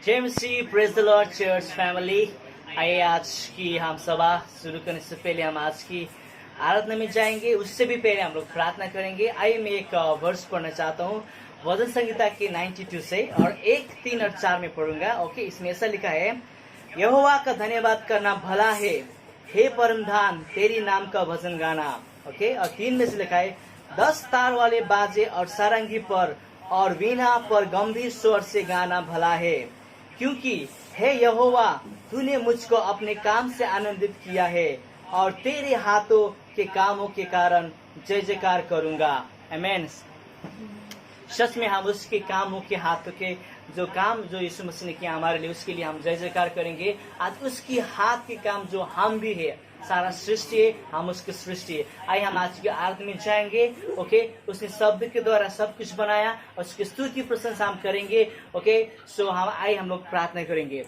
JMC praise the Lord church family. आइए आज की हम सभा शुरू करने से पहले हम आज की आराधना में जाएंगे। उससे भी पहले हम लोग प्रार्थना करेंगे। आइए मैं एक वर्ष पढ़ना चाहता हूँ भजन संहिता के 92 से और 1, 3 और 4 में पढ़ूंगा। ओके, इसमें ऐसा लिखा है, यहोवा का धन्यवाद करना भला है, हे परमधान तेरी नाम का भजन गाना। ओके, और 3 में से लिखा है, 10 तार वाले बाजे और सारंगी पर और वीणा पर गंभीर स्वर से गाना भला है, क्योंकि हे यहोवा तूने मुझको अपने काम से आनंदित किया है और तेरे हाथों के कामों के कारण जय जयकार करूंगा। आमेन। सच में हम उसके कामों के हाथों के जो काम जो यीशु मसीह ने किया हमारे लिए, उसके लिए हम जय जयकार करेंगे। आज उसकी हाथ के काम जो हम भी है, सारा सृष्टि है, हम उसकी सृष्टि है। आइए हम आज की आरती में जाएंगे। ओके, उसने शब्द के द्वारा सब कुछ बनाया और उसकी स्तुति प्रशंसा हम करेंगे। ओके, सो हम लोग प्रार्थना करेंगे।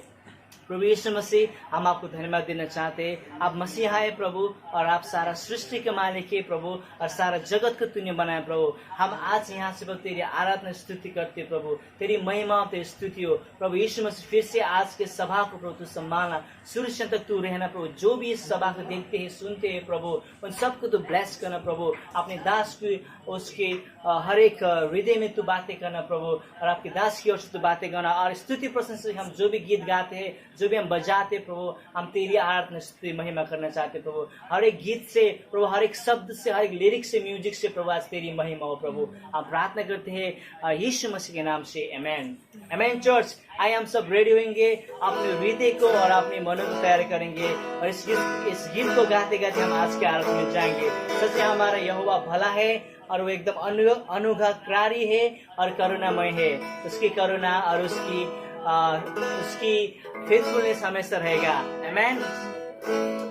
प्रभु यीशु मसीह, हम आपको धन्यवाद देना चाहते हैं। आप मसीहा है प्रभु, और आप सारा सृष्टि के मालिक है प्रभु, और सारा जगत को तूने बनाया प्रभु। हम आज यहाँ से तेरी आराधना स्तुति करते प्रभु, तेरी महिमा तेरी स्तुति हो प्रभु यीशु मसीह। फिर से आज के सभा को प्रभु तू संभालना, शुरू से तक तू रहना प्रभु। जो भी इस सभा को देखते हैं सुनते हैं प्रभु, उन सबको तू ब्लेस करना प्रभु। अपने दास की उसके हर एक हृदय में तू बातें करना प्रभु, और आपके दास की ओर से तू बातें करना। और स्तुति प्रशंसा से हम जो भी गीत गाते हैं, जो भी हम बजाते प्रभु, हम तेरी आराधना स्तुति महिमा करना चाहते प्रभु। हर एक गीत से प्रभु, हर एक शब्द से, हर एक लिरिक्स से, म्यूजिक से प्रभु आज तेरी महिमा हो प्रभु। हम प्रार्थना करते हैं यीशु मसीह के नाम से, आमेन। आमेन। चर्च, आइए हम सब रेडी होंगे, अपने हृदय को और अपने मनों को तैयार करेंगे, और इस गीत को गाते गाते हम आज के आराधना में जाएंगे। सच में हमारा यहोवा भला है और वो एकदम अनुग्रहकारी है और करुणामय है। उसकी करुणा और उसकी फेथफुलनेस हमेशा रहेगा। आमेन।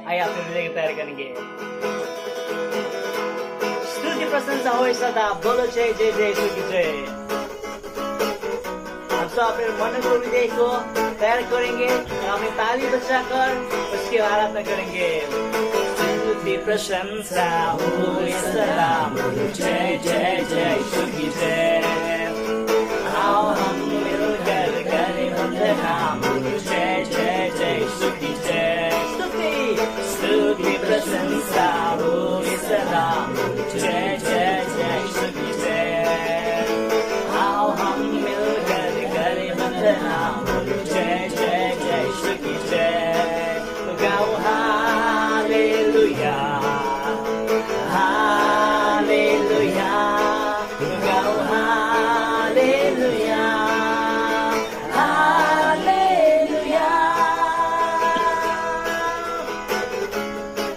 आइए अपने हृदय को तैयार करेंगे। स्तुति प्रशंसा हो सदा, बोलो जय जय जय यीशु की जय। हम सब अपने मन को हृदय को तैयार करेंगे और अपनी ताली बजाकर उसकी आराधना करेंगे। स्तुति प्रशंसा हो सदा, बोलो जय जय जय यीशु की जय। आओ हम मिलकर करें वंदना, बोलो जय जय जय यीशु की जय। स्तुति प्रशंसा हो सदा, बोलो जय जय जय यीशु की जय। आओ हम मिलकर करें वंदना, बोलो जय जय जय यीशु की जय। तो गाओ हालेलुया हालेलुया, गाओ हालेलुया हालेलुया।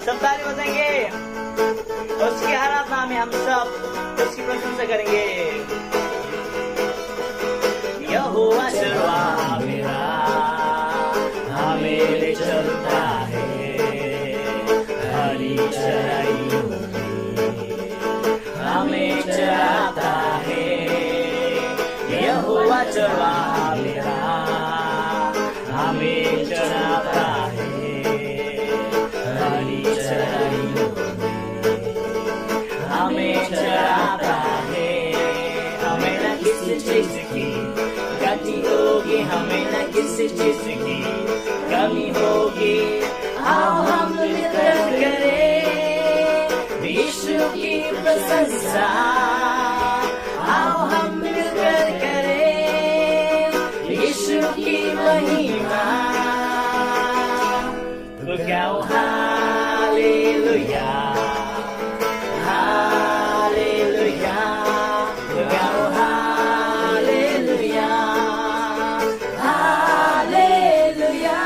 सब ताली बजाएंगे, उसकी आराधना में हम सब उसकी प्रशंसा करेंगे। यहोवा चरवाहा मेरा, मेरे चलता है, हरी चराइयों में हमें चराता है। यहोवा चरवाहा मेरा, हमें चराता है, हरी चराइयों में हमें चराता है। हमें न किसी चीज की गति होगी, हमें न किसी चीज की कमी होगी। आओ हम मिलकर करें यीशु की प्रशंसा, आओ हम मिलकर करें यीशु की महिमा। तो गाओ हालेलुया हालेलुया, तो गाओ हालेलुया हालेलुया।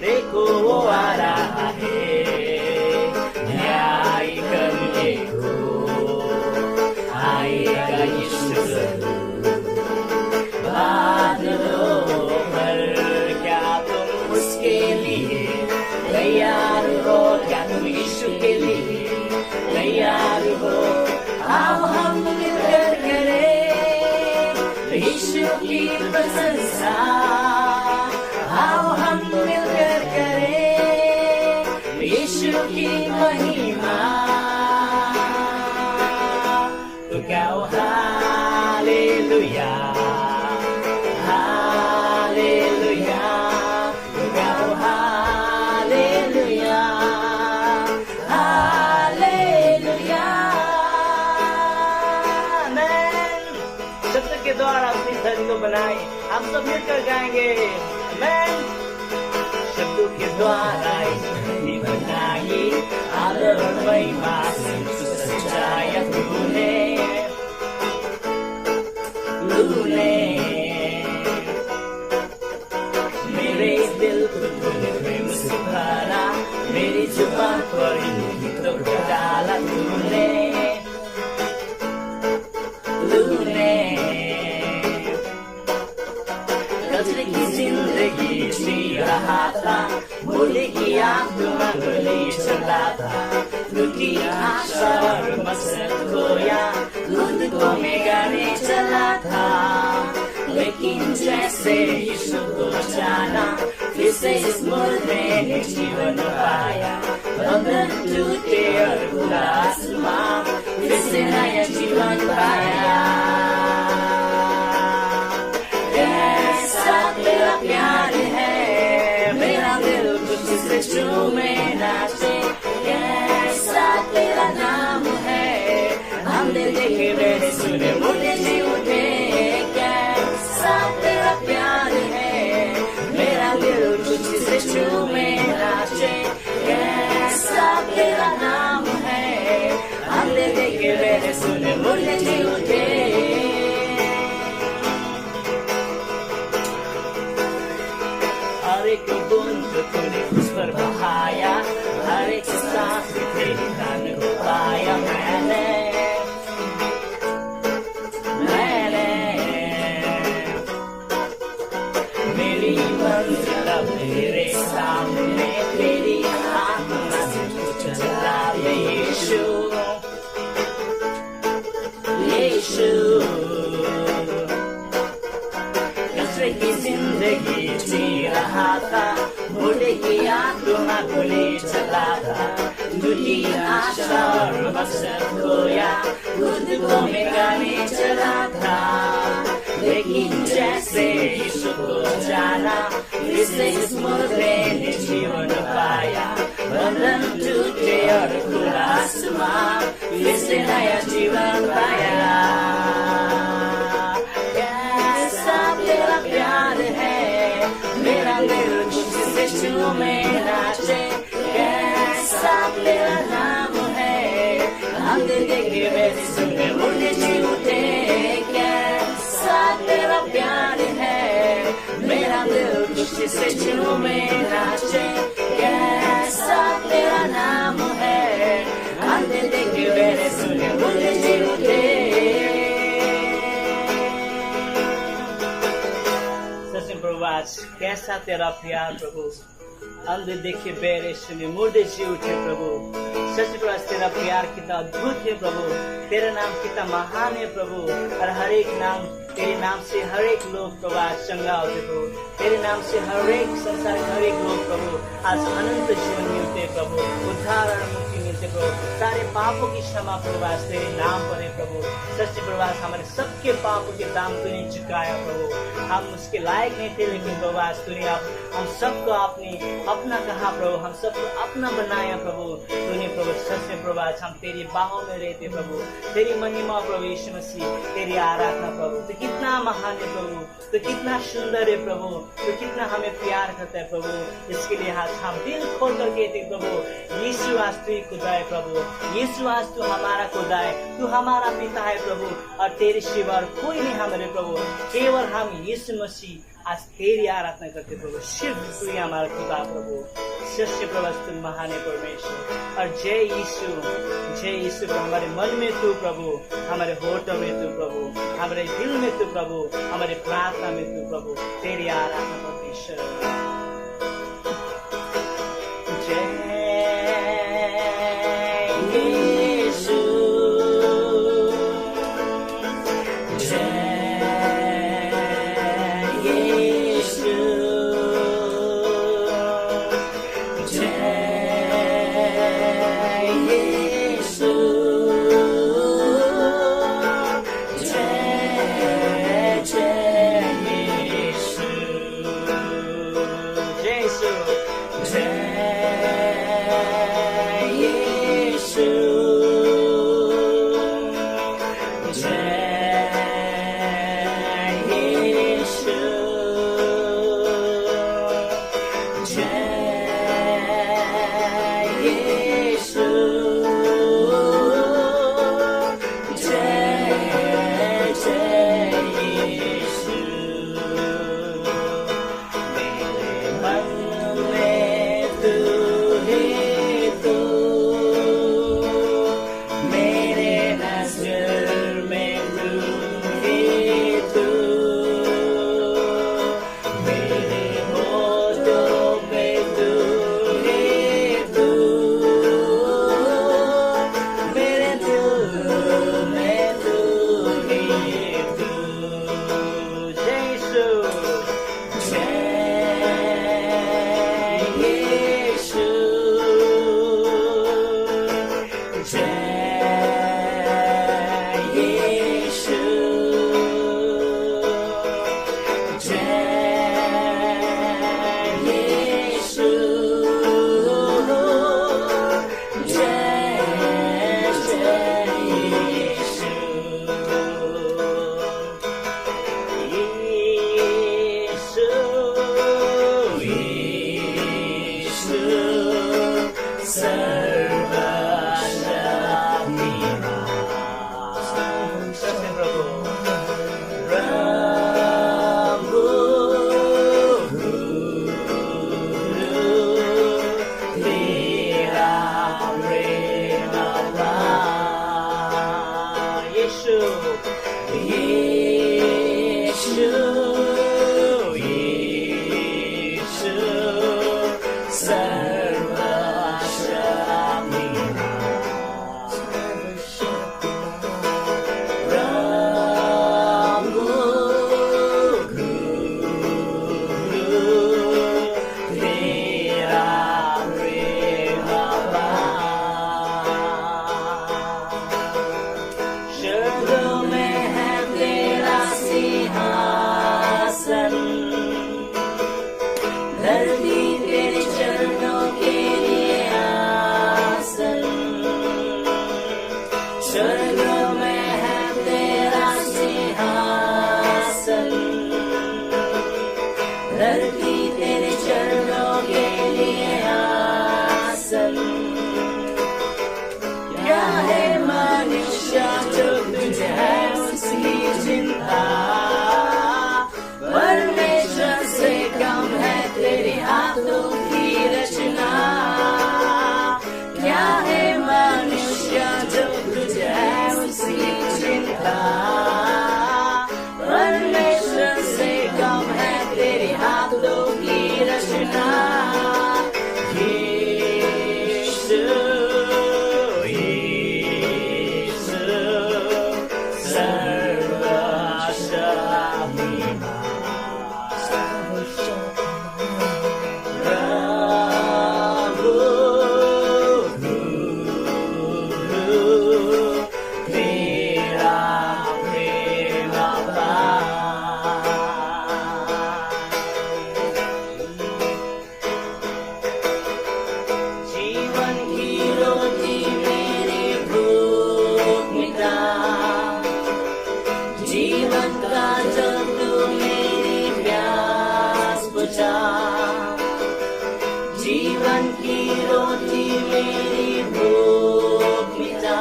देखो वो आ रहा है न्याय करने को, आएगा यीशु जरूर, हम सब मिलकर गाएंगे। आमेन। शब्दों के द्वारा धरती बनाई, आदर और महिमा से सजाया तूने। मेरे दिल को तूने प्रेम से भरा, मेरी जुबान पर गीतों को डाला तूने। कचरे की जिंदगी जी रहा था, भूले की आत्मा गली चला था, रुकी आशा और मकसद खोया, खुद को मैं गाने चला था। लेकिन जैसे यीशु को जाना, फिर से इस मुर्दे ने जीवन पाया, बंधन टूटे और खुला आसमां, फिर से नया जीवन पाया। तेरा प्यार है, मेरा दिल खुशी से झूमे नाचे, कैसा तेरा नाम है, हमने देखे मैंने सुने मुझे जी उठे। कैसा तेरा प्यार है, मेरा दिल खुशी से झूमे नाचे, कैसा तेरा नाम है, हमने देखे मैंने सुने मुझे जी उठे। हर एक बूंद तूने उस पर बहाया, हर एक सांस तेरी दान को पाया। मैंने मेरी मंजिल अब मेरे सामने, तेरी आत्मा से चला यीशु। कचरे की जिंदगी जी रहा था, भूले की आत्मा भूले चला था, झूठी आशा और मकसद खोया, खुद को मैं गाने चला था। लेकिन जैसे यीशु को जाना, फिर से इस मुर्दे ने जीवन पाया, बंधन टूटे और खुला आसमां, फिर से नया जीवन पाया। तेरा प्यार है, मेरा दिल खुशी से झूमे नाचे, कैसा तेरा नाम है, हमने देखे मैंने सुने मुझे जी उठे। कैसा तेरा प्यार है, मेरा दिल खुशी से झूमे नाचे, कैसा तेरा नाम है, हमने देखे मैंने सुने मुझे जी उठे। आज कैसा तेरा प्यार प्रभु, अंधे देखे बेरे सुने मुर्दे जी उठे प्रभु। सच प्रभु तेरा प्यार कितना अद्भुत है प्रभु, तेरा नाम कितना महान है प्रभु। और हर एक नाम, तेरे नाम से हर एक लोग प्रभु आज चंगा होते प्रभु, तेरे नाम से हर एक संसार हर एक लोग प्रभु आज अनंत जीवन मिलते प्रभु, उद्धार और मुक्ति मिलते प्रभु। सारे पापों की क्षमा प्रभु आज तेरे नाम पर है प्रभु। सच प्रभु आज हमारे सबके पापों के दाम तूने चुकाया प्रभु, हम उसके लायक नहीं थे, लेकिन प्रभु आज तूने हम सबको आपने अपना कहा प्रभु, हम सबको अपना बनाया प्रभु तूने प्रभु। सच में प्रभु आज हम तेरी बाहों में रहते प्रभु, तेरी महिमा प्रभु यीशु मसीह, तेरी आराधना प्रभु। तो कितना महान है प्रभु, तो कितना सुंदर है प्रभु, तो कितना हमें प्यार करता है प्रभु। इसके लिए आज हम दिल खोल कर कहते प्रभु यीशु आज तू ही खुदा है प्रभु, यीशु आज तू हमारा खुदा है, तू हमारा पिता है प्रभु, और तेरे सिवा कोई नहीं हमारे प्रभु, केवल हम यीशु मसीह आज तेरी आराधना करते प्रभु। सिर्फ तू ही हमारा खुदा प्रभु। सच्चे प्रभु तू महान है परमेश्वर। और जय यीशु प्रभु, हमारे मन में तू प्रभु, हमारे होठों में तू प्रभु, हमारे दिल में तू प्रभु, हमारे प्रार्थना में तू प्रभु, तेरी आराधना परमेश्वर। धरती तेरे चरणों के लिए आसन। क्या है मनुष्य जो तुझे है उसकी चिंता, परमेश्वर से कम है तेरे हाथों की रचना। क्या है मनुष्य जो तुझे है उसकी चिंता, परमेश्वर से कम है तेरे हाथों की रचना। यीशु यीशु जीवन की रोटी मेरी भूख मिटा,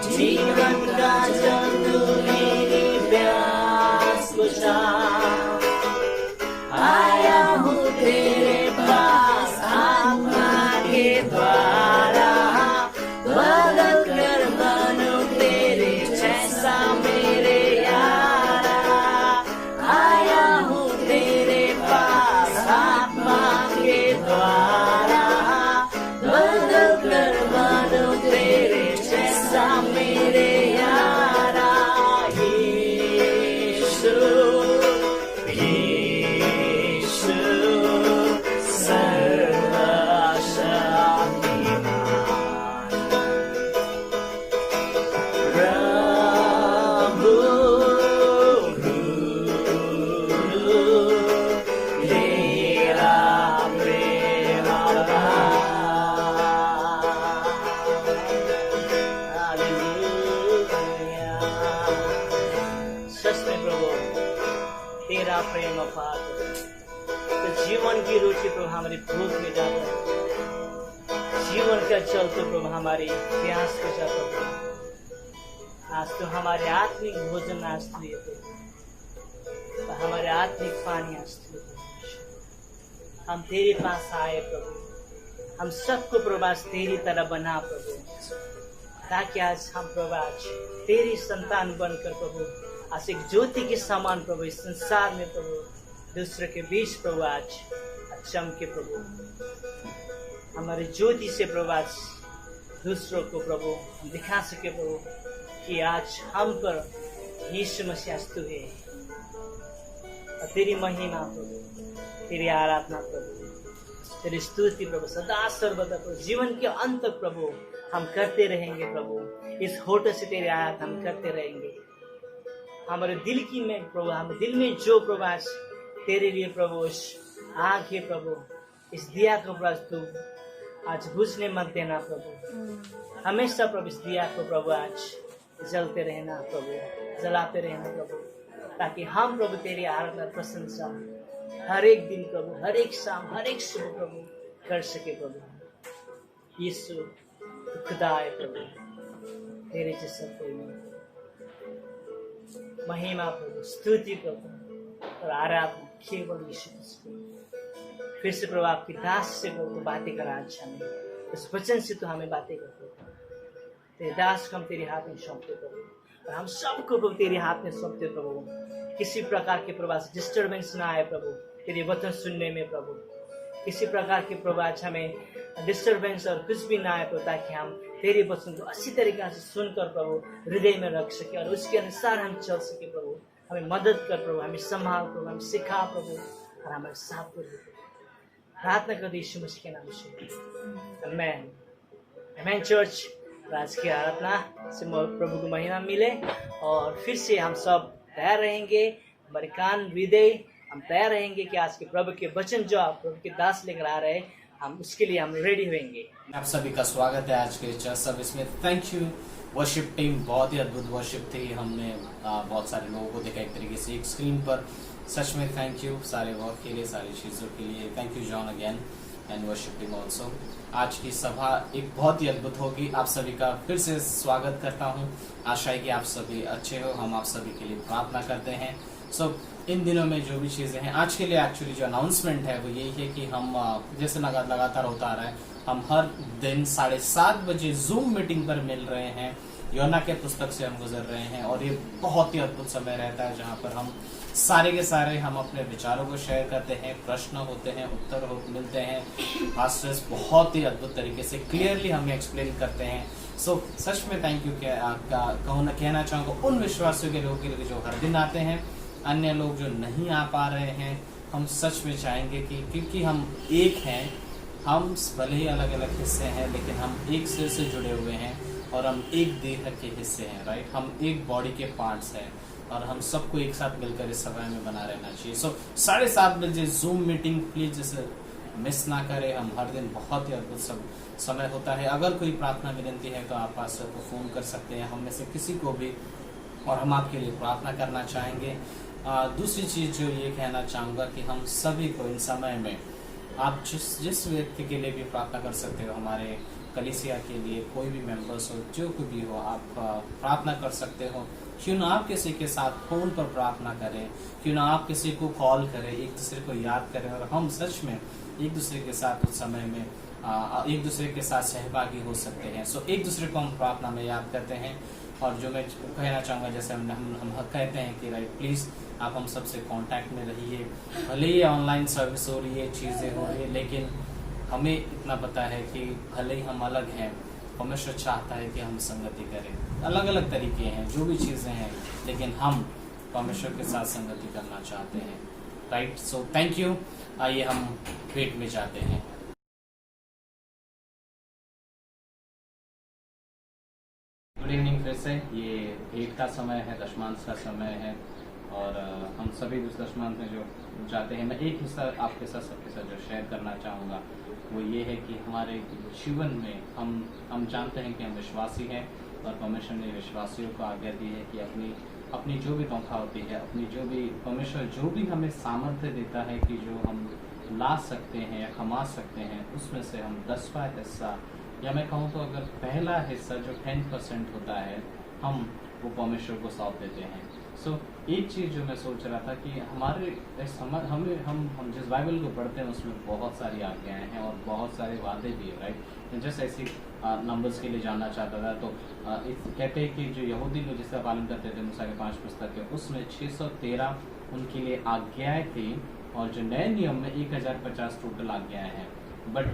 जीवन का जल तू मेरी प्यास बुझा। आया हूँ तेरे पास आत्मा के द्वारा, बदल कर बनूं तेरे जैसा मेरे यारा। आया हूँ तेरे पास आत्मा के द्वारा, बदल कर बनूं तेरे जैसा मेरे यारा। यीशु यीशु तेरा प्रेम अपार तो जीवन की रोटी प्रभु हमारी भूख मिटाता है, जीवन का जल तो प्रभु हमारी प्यास को जाता है। आज तो हमारे आत्मिक भोजन आज तो ये तो हमारे आत्मिक पानी आज तो हम तेरे पास आए प्रभु, हम सबको प्रभु आज तेरी तरह बना प्रभु, ताकि आज हम प्रभु आज तेरी संतान बनकर प्रभु आज एक ज्योति के समान प्रभु इस संसार में प्रभु दूसरे के बीच प्रभु आज चमके प्रभु। हमारे ज्योति से प्रभु आज दूसरों को प्रभु हम दिखा सके प्रभु कि आज हम पर यीशु मसीह अस्तु है। और तेरी महिमा प्रभु, तेरी आराधना प्रभु, तेरी स्तुति प्रभु सदा सर्वदा प्रभु जीवन के अंत तक प्रभु हम करते रहेंगे प्रभु। इस होठ से तेरी आराधना हम करते रहेंगे। हमारे दिल की में प्रभु, हमारे दिल में जो प्रभु आज तेरे लिए प्रभु आग है प्रभु, इस दिया को प्रभु तू आज बुझने मत देना प्रभु। हमेशा प्रभु इस दिया को प्रभु आज जलते रहना प्रभु, जलाते रहना प्रभु, ताकि हम प्रभु तेरी आराधना प्रशंसा हर एक दिन प्रभु, हर एक शाम, हर एक सुबह प्रभु कर सके प्रभु। यीशु खुदा है प्रभु, तेरे जैसा कोई नहीं। महिमा प्रभु, स्तुति प्रभु और आराधना केवल यीशु मसीह। फिर से प्रभु आपकी दास से प्रभु बातें करा, अच्छा नहीं इस वचन से तो हमें बातें करते तेरे दास को हम तेरे हाथ में सौंपते प्रभु, और हम सबको प्रभु तेरे हाथ में सौंपते प्रभु। किसी प्रकार के प्रभु डिस्टर्बेंस ना आए प्रभु तेरे वचन सुनने में प्रभु, किसी प्रकार के प्रभु आज हमें डिस्टर्बेंस और कुछ भी ना आए प्रभु, ताकि हम तेरे वचन को अच्छी तरीके से सुनकर प्रभु हृदय में रख सके और उसके अनुसार हम चल सके प्रभु। हमें मदद कर प्रभु, हमें संभाल प्रभु, हमें सिखा प्रभु और हमारे साथ प्रभु। प्रार्थना कर यीशु मसीह के नाम से, आमीन आमीन। चर्च आज की आराधना से प्रभु को महिमा मिले और फिर से हम सब तैयार रहेंगे, हमारे कान हृदय हम तैयार रहेंगे कि आज के प्रभु के वचन जो आप प्रभु के दास लेकर आ रहे हैं, हम उसके लिए हम रेडी होंगे। आप सभी का स्वागत है आज के चर्च सर्विस में। थैंक यू वर्शिप टीम, बहुत ही अद्भुत वर्शिप थी। हमने बहुत सारे लोगों को देखा एक तरीके से एक स्क्रीन पर सच में थैंक यू सारे वर्क के लिए, सारी चीज़ों के लिए। Thank you John again and worship team also. आज की सभा एक बहुत ही अद्भुत होगी। आप सभी का फिर से स्वागत करता हूं। आशा है कि आप सभी अच्छे हो। हम आप सभी के लिए प्रार्थना करते हैं। इन दिनों में जो भी चीज़ें हैं, आज के लिए एक्चुअली जो अनाउंसमेंट है वो यही है कि हम जैसे लगातार होता आ रहा है, हम हर दिन 7:30 बजे जूम मीटिंग पर मिल रहे हैं। योना के पुस्तक से हम गुजर रहे हैं और ये बहुत ही अद्भुत समय रहता है जहाँ पर हम सारे के सारे हम अपने विचारों को शेयर करते हैं, प्रश्न होते हैं, उत्तर मिलते हैं। पास्टर्स बहुत ही अद्भुत तरीके से क्लियरली हमें एक्सप्लेन करते हैं। सच में थैंक यू कहना चाहूँगा उन विश्वासियों के लोगों के लिए जो हर दिन आते हैं। अन्य लोग जो नहीं आ पा रहे हैं, हम सच में चाहेंगे कि क्योंकि हम एक हैं, हम भले ही अलग अलग हिस्से हैं लेकिन हम एक सिर से जुड़े हुए हैं और हम एक देह के हिस्से हैं, राइट। हम एक बॉडी के पार्ट्स हैं और हम सबको एक साथ मिलकर इस सभा में बना रहना चाहिए। 7:30 बजे जूम मीटिंग प्लीज इसे मिस ना करें। हम हर दिन बहुत ही अद्भुत समय होता है। अगर कोई प्रार्थना विनती है तो आप पास्टर को फोन कर सकते हैं, हम में से किसी को भी, और हम आपके लिए प्रार्थना करना चाहेंगे। दूसरी चीज जो ये कहना चाहूँगा कि हम सभी को इन समय में आप जिस व्यक्ति के लिए भी प्रार्थना कर सकते हो, हमारे कलीसिया के लिए कोई भी मेंबर्स हो, जो कोई भी हो, आप प्रार्थना कर सकते हो। क्यों ना आप किसी के साथ फोन पर प्रार्थना करें, क्यों ना आप किसी को कॉल करें, एक दूसरे को याद करें और हम सच में एक दूसरे के साथ उस समय में एक दूसरे के साथ सहभागी हो सकते हैं। एक दूसरे को हम प्रार्थना में याद करते हैं। और जो मैं कहना चाहूँगा, जैसे हम कहते हैं कि राइट, प्लीज़ आप हम सबसे कांटेक्ट में रहिए। भले ही ऑनलाइन सर्विस हो रही है, चीज़ें हो रही है, लेकिन हमें इतना पता है कि भले ही हम अलग हैं, परमेश्वर चाहता है कि हम संगति करें। अलग अलग तरीके हैं, जो भी चीज़ें हैं, लेकिन हम परमेश्वर के साथ संगति करना चाहते हैं, राइट। Thank you. आइए हम पेट में जाते हैं। Good evening. फिर से ये भेंट का समय है, दशमांश का समय है और हम सभी उस दशमांश में जो जाते हैं, मैं एक हिस्सा आपके साथ सबके साथ जो शेयर करना चाहूँगा वो ये है कि हमारे जीवन में हम जानते हैं कि हम विश्वासी हैं और परमेश्वर ने विश्वासियों को आज्ञा दी है कि अपनी जो भी तनख्वाह होती है, अपनी जो भी परमेश्वर जो भी हमें सामर्थ्य देता है कि जो हम ला सकते हैं या कमा सकते हैं, उसमें से हम 10वां हिस्सा, या मैं कहूँ तो अगर पहला हिस्सा जो 10% होता है, हम वो परमेश्वर को सौंप देते हैं। एक चीज़ जो मैं सोच रहा था कि हम जिस बाइबल को पढ़ते हैं उसमें बहुत सारी आज्ञाएं हैं और बहुत सारे वादे भी है, राइट। जैसे ऐसी नंबर्स के लिए जानना चाहता था तो कहते हैं कि जो यहूदी लोग जिसका पालन करते थे, मूसा के 5 पुस्तक है, उसमें 613 उनके लिए आज्ञाएं थी और जो नए नियम में 1050 टोटल आज्ञाएं हैं। बट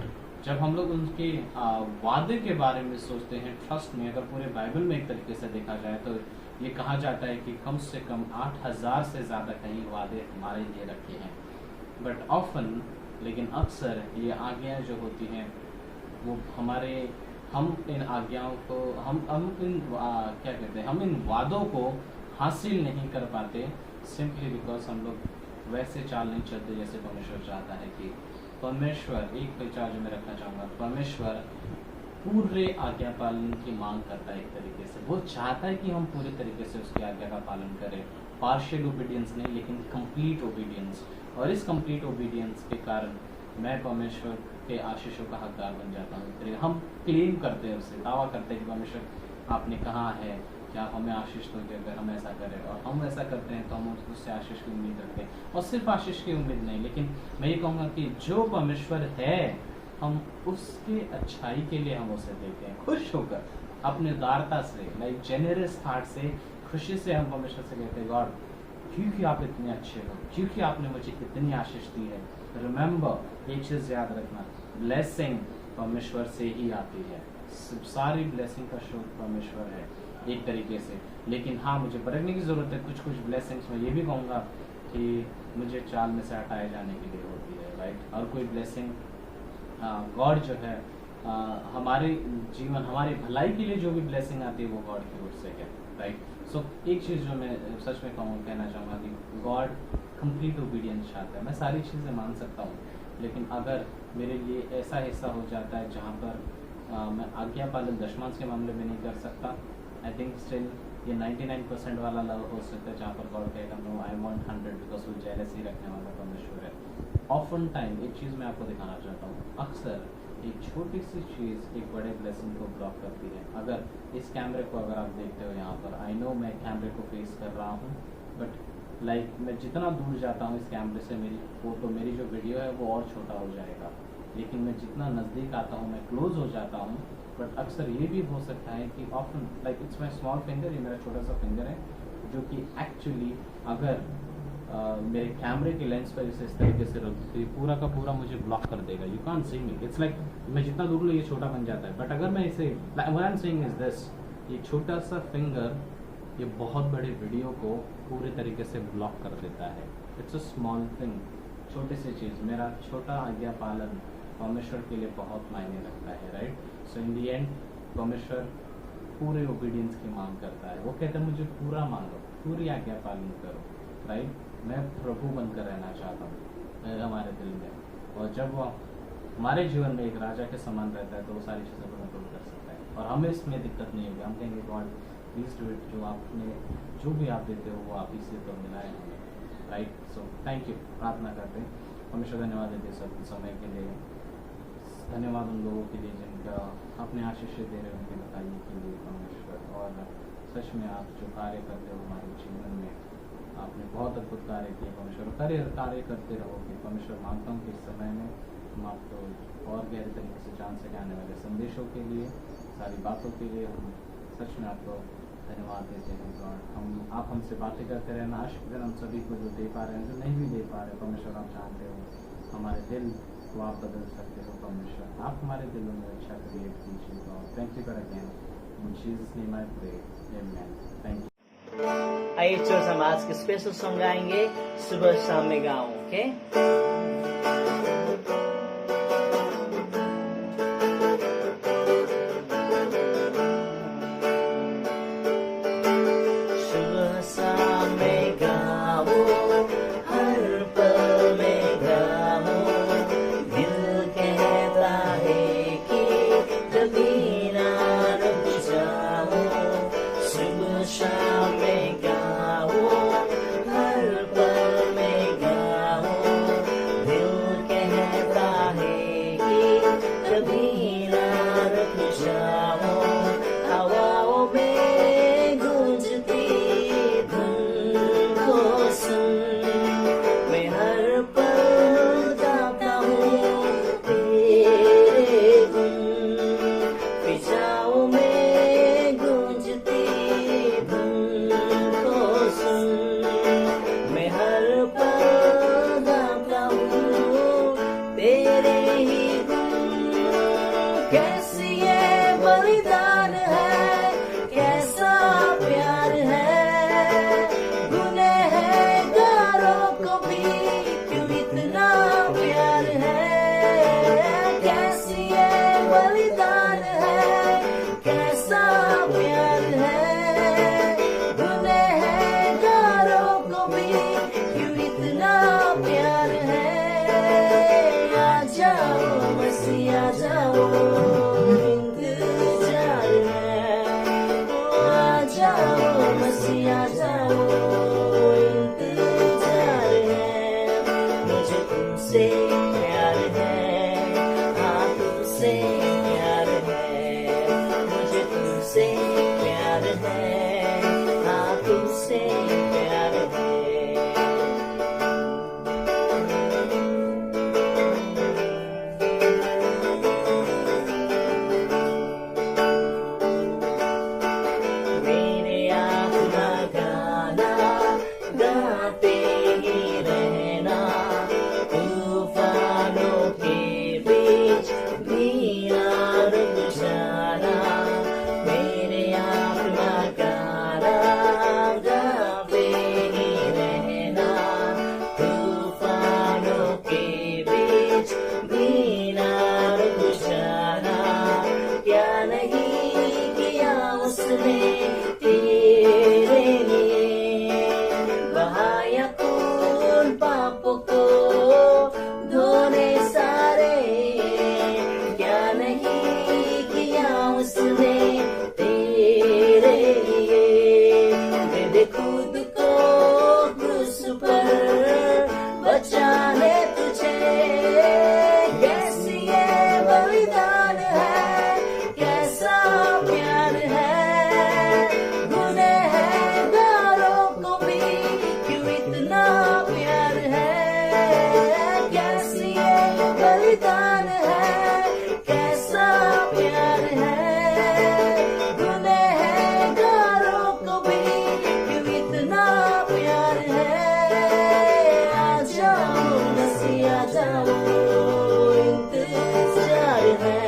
जब हम लोग उनके वादे के बारे में सोचते हैं, ट्रस्ट में अगर पूरे बाइबल में एक तरीके से देखा जाए तो ये कहा जाता है कि कम से कम 8000 से ज़्यादा कहीं वादे हमारे लिए रखे हैं। बट ऑफन, लेकिन अक्सर ये आज्ञाएं जो होती हैं वो हम इन आज्ञाओं को हम इन वादों को हासिल नहीं कर पाते, सिंपली बिकॉज हम लोग वैसे चाल नहीं चलते जैसे परमेश्वर चाहता है। कि परमेश्वर, एक विचार जो मैं रखना चाहूँगा, परमेश्वर पूरे आज्ञा पालन की मांग करता है। एक तरीके से वो चाहता है कि हम पूरे तरीके से उसकी आज्ञा का पालन करें, पार्शियल ओबीडियंस नहीं लेकिन कंप्लीट ओबीडियंस। और इस कंप्लीट ओबीडियंस के कारण मैं परमेश्वर के आशीषों का हकदार बन जाता हूँ। हम क्लेम करते हैं, उससे दावा करते हैं कि परमेश्वर आपने कहा है कि आप हमें आशीष दोगे अगर हम ऐसा करें, और हम ऐसा करते हैं तो हम उससे आशीष की उम्मीद रखते हैं। और सिर्फ आशीष की उम्मीद नहीं, लेकिन मैं ये कहूँगा कि जो परमेश्वर है, हम उसके अच्छाई के लिए हम उसे देते हैं, खुश होकर, अपने उदारता से, लाइक जेनरस हार्ट से, खुशी से हम परमेश्वर से कहते हैं, गॉड क्योंकि आप इतने अच्छे हो, क्योंकि आपने मुझे इतनी आशीष दी है। रिमेंबर, एक चीज़ याद रखना, ब्लेसिंग परमेश्वर से ही आती है। सारी ब्लेसिंग का स्रोत परमेश्वर है एक तरीके से। लेकिन हाँ, मुझे बरतने की ज़रूरत है। कुछ ब्लेसिंग्स में ये भी कहूँगा कि मुझे चाल में से हटाए जाने के लिए होती है, राइट। और कोई ब्लेसिंग गॉड जो है हमारे जीवन, हमारी भलाई के लिए जो भी ब्लेसिंग आती है वो गॉड की ओर से है, राइट। एक चीज़ जो मैं सच में कहना चाहूँगा कि गॉड कंप्लीट ओबीडियंस चाहता है। मैं सारी चीज़ें मान सकता हूँ, लेकिन अगर मेरे लिए ऐसा हिस्सा हो जाता है जहाँ पर मैं आज्ञा पालन दशमांश के मामले में नहीं कर सकता, आई थिंक स्टिल ये 99% वाला लव हो सकता है जहाँ पर गॉड कहेगा नो आई वांट 100 बिकॉज वो जेलसी रखने वाला परमेश्वर है। ऑफन टाइम एक चीज़ मैं आपको दिखाना चाहता हूँ, अक्सर एक छोटी सी चीज़ एक बड़े ब्लेसिंग को ब्लॉक करती है। अगर इस कैमरे को अगर आप देखते हो यहाँ पर, आई नो मैं कैमरे को फेस कर रहा हूँ, बट मैं जितना दूर जाता हूँ इस कैमरे से मेरी फोटो, मेरी जो वीडियो है वो और छोटा हो जाएगा, लेकिन मैं जितना नज़दीक आता हूँ मैं क्लोज हो जाता हूँ। बट अक्सर ये भी हो सकता है कि often it's my small finger, ये मेरा छोटा सा फिंगर है जो कि एक्चुअली अगर मेरे कैमरे के लेंस पर इसे इस तरीके से रख तो ये पूरा का पूरा मुझे ब्लॉक कर देगा। You can't see me, it's like मैं जितना दूर लूँ ये छोटा बन जाता है। बट अगर मैं इसे what I am saying is this, ये छोटा सा फिंगर ये बहुत बड़े वीडियो को पूरे तरीके से ब्लॉक कर देता है। इट्स अ स्मॉल थिंग, छोटी सी चीज़, मेरा छोटा आज्ञा पालन परमेश्वर के लिए बहुत मायने रखता है, right. So in the and परमेश्वर पूरे ओबीडियंस की मांग करता है। वो कहते हैं मुझे पूरा मांगो, पूरी आज्ञा पालन करो, राइट। मैं प्रभु बनकर रहना चाहता हूँ हमारे दिल में, और जब वो हमारे जीवन में एक राजा के समान रहता है तो वो सारी चीज़ों को कंट्रोल कर सकता है और हमें इसमें दिक्कत नहीं होगी। हम कहेंगे गॉड प्लीज डू इट, जो आपने जो भी आप देते हो वो आप ही से तो मिला है हमें, राइट। सो थैंक यू, प्रार्थना करते हैं। हमेशा धन्यवाद देते सब समय के लिए, धन्यवाद उन लोगों के लिए जिनका अपने आशीष दे रहे हैं उनके बताइए के लिए परमेश्वर। और सच में आप जो कार्य करते हो हमारे जीवन में, आपने बहुत अद्भुत कार्य किए परमेश्वर, कार्य करते रहोगे परमेश्वर। मांगता हूँ कि इस समय में हम आपको और गहरे तरीके से जान सके, आने वाले संदेशों के लिए, सारी बातों के लिए हम सच में आपको धन्यवाद देते हैं गॉड। आप हमसे बातें करते रहना, आशीर्वाद हम सभी को जो दे पा रहे हैं, जो नहीं भी दे पा रहे परमेश्वर आप जानते हो। हमारे दिल को आप बदल सकते हो परमेश्वर, आप हमारे दिलों में अच्छा क्रिएट कीजिए God. Thank you for again, in Jesus name I pray, amen. Thank you. आइए चर्च हम आज के स्पेशल सॉन्ग गाएंगे, सुबह शाम में गाऊं, ओके। जाने तुझे, कैसी ये बलिदान है, कैसा प्यार है, गुनहगारों को भी क्यों इतना प्यार है, कैसी ये बलिदान है, कैसा प्यार है, गुनहगारों को भी क्यों इतना प्यार है। आ जाओ मसीहा जाओ, इंतजार है,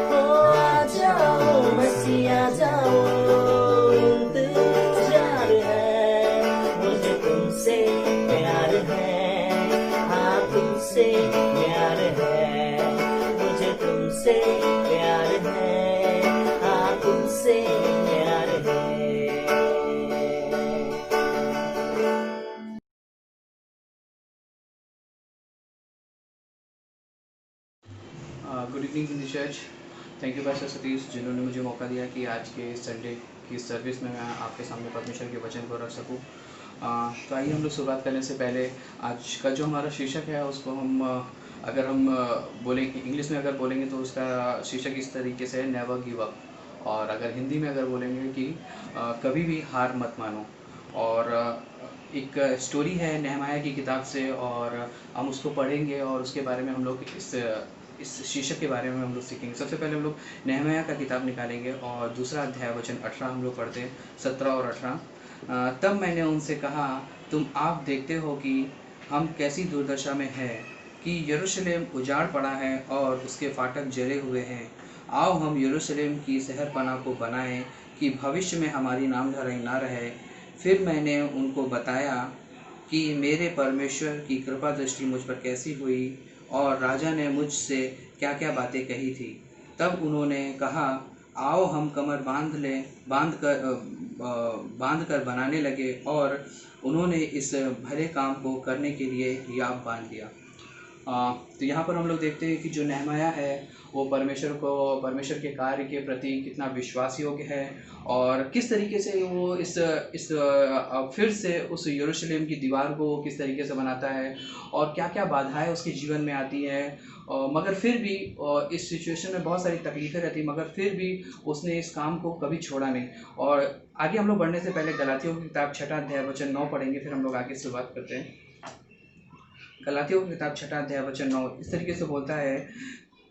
ओ आ जाओ मसीहा जाओ, इंतजार है, मुझे तुमसे प्यार है, हाँ तुमसे प्यार है, मुझे तुमसे प्यार है, हाँ तुमसे प्यार है। Good evening in the church. Thank you pastor Satish, जिन्होंने मुझे मौका दिया कि आज के संडे की सर्विस में मैं आपके सामने परमेश्वर के वचन को रख सकूं। तो आइए हम लोग शुरुआत करने से पहले आज का जो हमारा शीर्षक है उसको हम अगर हम बोलेंगे इंग्लिश में, अगर बोलेंगे तो उसका शीर्षक इस तरीके से है, नेवर गिव अप। और अगर हिंदी में अगर बोलेंगे कि कभी भी हार मत मानो। और एक स्टोरी है नेहमाया की किताब से, और हम उसको पढ़ेंगे और उसके बारे में हम लोग इस शीर्षक के बारे में हम लोग सीखेंगे। सबसे पहले हम लोग नेहमाया का किताब निकालेंगे और दूसरा अध्याय वचन 18 हम लोग पढ़ते हैं, 17 और 18। तब मैंने उनसे कहा, तुम आप देखते हो कि हम कैसी दुर्दशा में हैं, कि यरूशलेम उजाड़ पड़ा है और उसके फाटक जले हुए हैं। आओ हम यरूशलेम की शहरपनाह को बनाएं कि भविष्य में हमारी नामधराई न रहे। फिर मैंने उनको बताया कि मेरे परमेश्वर की कृपा दृष्टि मुझ पर कैसी हुई और राजा ने मुझसे क्या क्या बातें कही थी। तब उन्होंने कहा, आओ हम कमर बांध कर बनाने लगे, और उन्होंने इस भले काम को करने के लिए याब बांध दिया। तो यहाँ पर हम लोग देखते हैं कि जो नेहमाया है वो परमेश्वर के कार्य के प्रति कितना विश्वास योग्य है, और किस तरीके से वो फिर से उस यरूशलेम की दीवार को किस तरीके से बनाता है, और क्या क्या बाधाएं उसके जीवन में आती हैं। मगर फिर भी इस सिचुएशन में बहुत सारी तकलीफ़ें रहती, मगर फिर भी उसने इस काम को कभी छोड़ा नहीं। और आगे हम लोग बढ़ने से पहले गलातियों की किताब 6 अध्याय वचन 9 पढ़ेंगे, फिर हम लोग आगे शुरुआत करते हैं। गलातियों की किताब 6 अध्याय वचन 9 इस तरीके से बोलता है,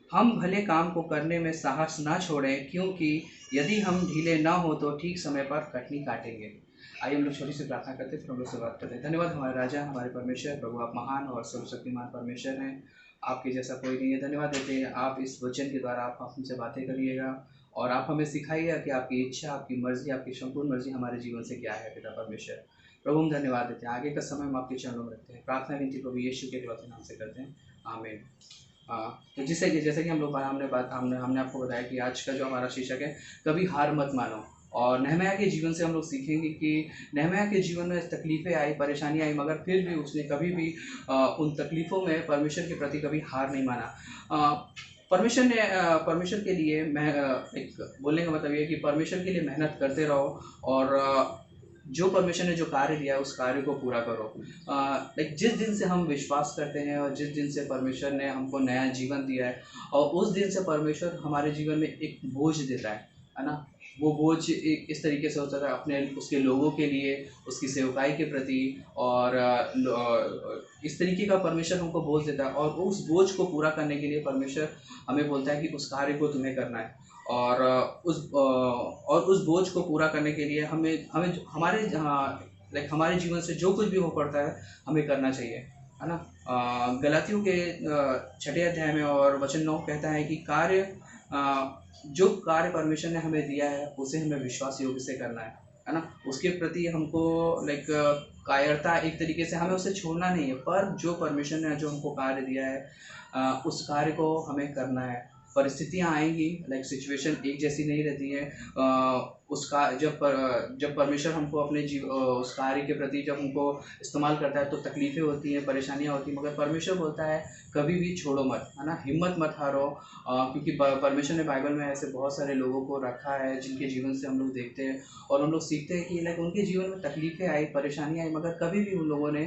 हम भले काम को करने में साहस ना छोड़ें, क्योंकि यदि हम ढीले ना हो तो ठीक समय पर कटनी काटेंगे। आइए हम लोग छोटी सी प्रार्थना करते हैं, फिर हम लोग शुरुआत करते हैं। धन्यवाद हमारे राजा, हमारे परमेश्वर प्रभु, आप महान और सर्वशक्तिमान परमेश्वर हैं, आपके जैसा कोई नहीं है। धन्यवाद देते हैं आप इस वचन के द्वारा आप हमसे बातें करिएगा और आप हमें सिखाइएगा कि आपकी इच्छा, आपकी मर्जी, आपकी संपूर्ण मर्जी हमारे जीवन से क्या है। पिता परमेश्वर प्रभु, हम धन्यवाद देते हैं। आगे का समय हम आपके चरणों में रखते हैं। प्रार्थना विनती प्रभु यीशु के नाम से करते हैं, आमीन। तो जैसे कि हम लोग हमने आपको बताया कि आज का जो हमारा शीर्षक है, कभी हार मत मानो। और नेहमाया के जीवन से हम लोग सीखेंगे कि नेहमाया के जीवन में तकलीफ़ें आई, परेशानियाँ आई, मगर फिर भी उसने कभी भी उन तकलीफ़ों में परमेश्वर के प्रति कभी हार नहीं माना। परमेश्वर के लिए एक बोलने का मतलब ये है कि परमेश्वर के लिए मेहनत करते रहो, और जो परमेश्वर ने जो कार्य दिया है उस कार्य को पूरा करो। जिस दिन से हम विश्वास करते हैं और जिस दिन से परमेश्वर ने हमको नया जीवन दिया है, और उस दिन से परमेश्वर हमारे जीवन में एक बोझ देता है ना। वो बोझ एक इस तरीके से होता है अपने उसके लोगों के लिए, उसकी सेवकाई के प्रति, और इस तरीके का परमेश्वर हमको बोझ देता है, और उस बोझ को पूरा करने के लिए परमेश्वर हमें बोलता है कि उस कार्य को तुम्हें करना है। और उस बोझ को पूरा करने के लिए हमें हमारे जीवन से जो कुछ भी हो पड़ता है हमें करना चाहिए, है ना। गलातियों के 6 अध्याय में और वचन 9 कहता है कि जो कार्य परमेश्वर ने हमें दिया है उसे हमें विश्वास योग्य से करना है ना। उसके प्रति हमको कायरता, एक तरीके से हमें उसे छोड़ना नहीं है, पर जो परमेश्वर ने जो हमको कार्य दिया है उस कार्य को हमें करना है। परिस्थितियाँ आएंगी, सिचुएशन एक जैसी नहीं रहती है। उसका जब परमेश्वर हमको अपने उस कार्य के प्रति जब हमको इस्तेमाल करता है तो तकलीफ़ें होती हैं, परेशानियाँ होती हैं, मगर परमेश्वर बोलता है कभी भी छोड़ो मत, है ना, हिम्मत मत हारो। क्योंकि परमेश्वर ने बाइबल में ऐसे बहुत सारे लोगों को रखा है जिनके जीवन से हम लोग देखते हैं और हम लोग सीखते हैं कि उनके जीवन में तकलीफ़ें आई, परेशानियाँ आई, मगर कभी भी उन लोगों ने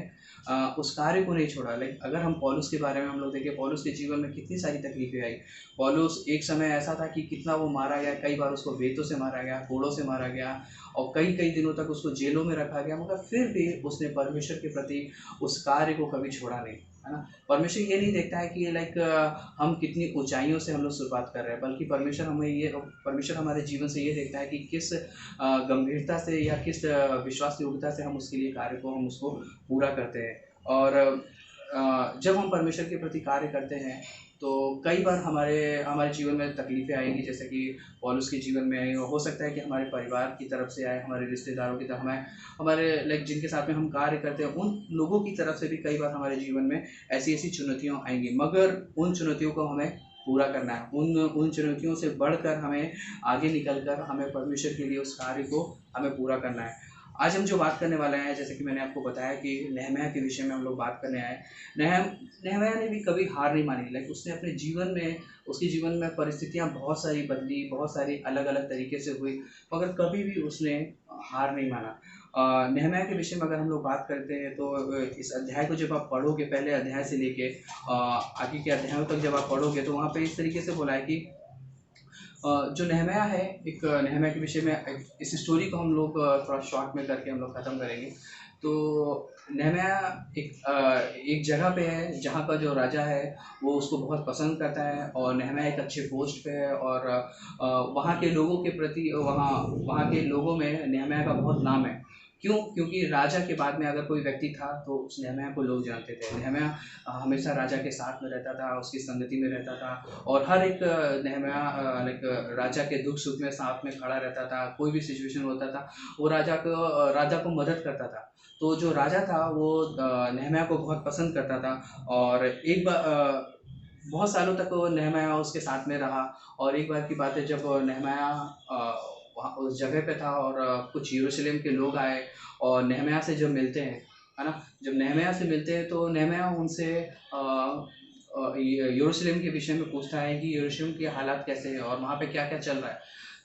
उस कार्य को नहीं छोड़ा। लाइक अगर हम पौलुस के बारे में हम लोग देखें, पौलुस के जीवन में कितनी सारी तकलीफें आई। पौलुस एक समय ऐसा था कि कितना वो मारा गया, कई बार उसको बेतों से मारा गया, कोड़ों से मारा गया और कई कई दिनों तक उसको जेलों में रखा गया, मगर फिर भी उसने परमेश्वर के प्रति उस कार्य को कभी छोड़ा नहीं, है ना। परमेश्वर ये नहीं देखता है कि लाइक हम कितनी ऊंचाइयों से हम लोग शुरुआत कर रहे हैं, बल्कि परमेश्वर हमारे जीवन से ये देखता है कि किस गंभीरता से या किस विश्वास योग्यता से हम उसके लिए कार्य को हम उसको पूरा करते हैं। और जब हम परमेश्वर के प्रति कार्य करते हैं तो कई बार हमारे जीवन में तकलीफ़ें आएंगी, जैसे कि पौलुस के जीवन में आई। हो सकता है कि हमारे परिवार की तरफ से आए, हमारे रिश्तेदारों की तरफ आए, हमारे लाइक जिनके साथ में हम कार्य करते हैं उन लोगों की तरफ से भी कई बार हमारे जीवन में ऐसी ऐसी चुनौतियाँ आएंगी, मगर उन चुनौतियों को हमें पूरा करना है। उन चुनौतियों से बढ़कर हमें आगे निकल कर हमें परमेश्वर के लिए उस कार्य को हमें पूरा करना है। आज हम जो बात करने वाले हैं, जैसे कि मैंने आपको बताया कि नेहम्याह के विषय में हम लोग बात करने आए। नेहम्याह ने भी कभी हार नहीं मानी। लाइक उसने अपने जीवन में, उसके जीवन में परिस्थितियां बहुत सारी बदली, बहुत सारी अलग अलग तरीके से हुई, मगर कभी भी उसने हार नहीं माना। नेहम्याह के विषय में अगर हम लोग बात करते हैं तो इस अध्याय को जब आप पढ़ोगे, पहले अध्याय से लेके आगे के अध्यायों तक जब आप पढ़ोगे तो वहाँ पे इस तरीके से बोला है कि जो नेहम्याह है, एक नेहम्याह के विषय में इस स्टोरी को हम लोग थोड़ा शॉर्ट में करके हम लोग ख़त्म करेंगे। तो नेहम्याह एक जगह पे है जहाँ का जो राजा है वो उसको बहुत पसंद करता है, और नेहम्याह एक अच्छे पोस्ट पे है, और वहाँ के लोगों के प्रति वहाँ के लोगों में नेहम्याह का बहुत नाम है। क्यों? क्योंकि राजा के बाद में अगर कोई व्यक्ति था तो उस नेहम्याह को लोग जानते थे। नेहम्याह हमेशा राजा के साथ में रहता था, उसकी संगति में रहता था, और हर एक नेहम्याह लाइक राजा के दुख सुख में साथ में खड़ा रहता था। कोई भी सिचुएशन होता था वो राजा को मदद करता था। तो जो राजा था वो नेहम्याह को बहुत पसंद करता था, और एक बार बहुत सालों तक वो नेहम्याह उसके साथ में रहा। और एक बार की बात है जब नेहम्याह वहाँ उस जगह पे था और कुछ यरूशलेम के लोग आए और नेहम्याह से जब मिलते हैं, है ना, जब नेहम्याह से मिलते हैं तो नेहम्याह उनसे यरूशलेम के विषय में पूछता है कि यरूशलेम के हालात कैसे हैं और वहाँ पे क्या क्या चल रहा है।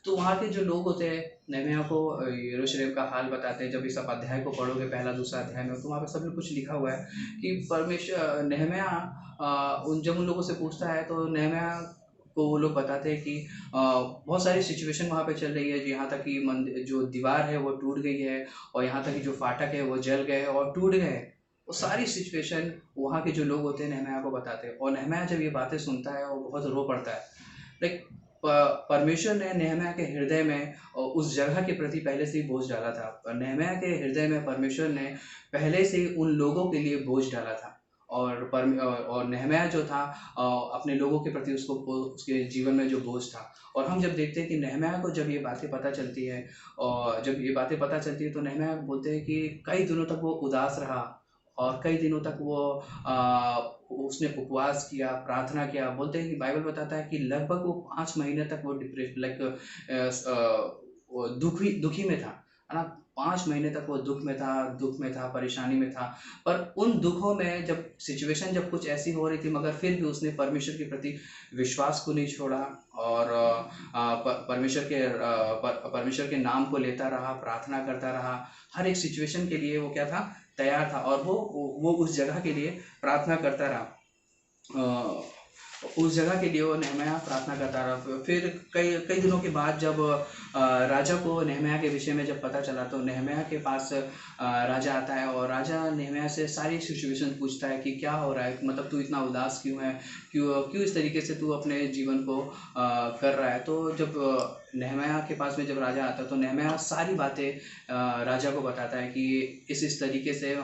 तो वहाँ के जो लोग होते हैं नेहम्याह को यरूशलेम का हाल बताते हैं। जब इस अध्याय को पढ़ोगे, पहला दूसरा अध्याय में, तो वहाँ पे सब कुछ लिखा हुआ है कि परमेश्वर नेहम्याह जब उन लोगों से पूछता है तो नेहम्याह को वो लोग बताते हैं कि बहुत सारी सिचुएशन वहाँ पे चल रही है, यहाँ तक कि मंदिर जो दीवार है वो टूट गई है, और यहाँ तक कि जो फाटक है वो जल गए और टूट गए। वो सारी सिचुएशन वहाँ के जो लोग होते हैं नेहम्याह को बताते हैं, और नेहम्याह जब ये बातें सुनता है वो बहुत रो पड़ता है। लाइक परमेश्वर ने नेहम्याह के हृदय में उस जगह के प्रति पहले से ही बोझ डाला था। नेहम्याह के हृदय में परमेश्वर ने पहले से ही उन लोगों के लिए बोझ डाला था, और नेहम्याह जो था अपने लोगों के प्रति उसके जीवन में जो बोझ था। और हम जब देखते हैं कि नेहम्याह को जब ये बातें पता चलती है, और जब ये बातें पता चलती है तो नेहम्याह बोलते हैं कि कई दिनों तक वो उदास रहा, और कई दिनों तक उसने उपवास किया, प्रार्थना किया। बोलते हैं कि बाइबल बताता है कि लगभग वो 5 महीने तक वो दुखी में था, है ना। 5 महीने तक वो दुख में था, परेशानी में था। पर उन दुखों में जब सिचुएशन जब कुछ ऐसी हो रही थी, मगर फिर भी उसने परमेश्वर के प्रति विश्वास को नहीं छोड़ा, और परमेश्वर के नाम को लेता रहा, प्रार्थना करता रहा। हर एक सिचुएशन के लिए वो क्या था, तैयार था, और वो उस जगह के लिए प्रार्थना करता रहा। उस जगह के लिए वो नेहम्याह प्रार्थना करता रहा। फिर कई दिनों के बाद जब राजा को नेहम्याह के विषय में जब पता चला, तो नेहम्याह के पास राजा आता है, और राजा नेहम्याह से सारी सिचुएशन पूछता है कि क्या हो रहा है, मतलब तू इतना उदास क्यों है, क्यों इस तरीके से तू अपने जीवन को कर रहा है। तो जब नेहम्याह के पास में जब राजा आता है तो नेहम्याह सारी बातें राजा को बताता है कि इस तरीके से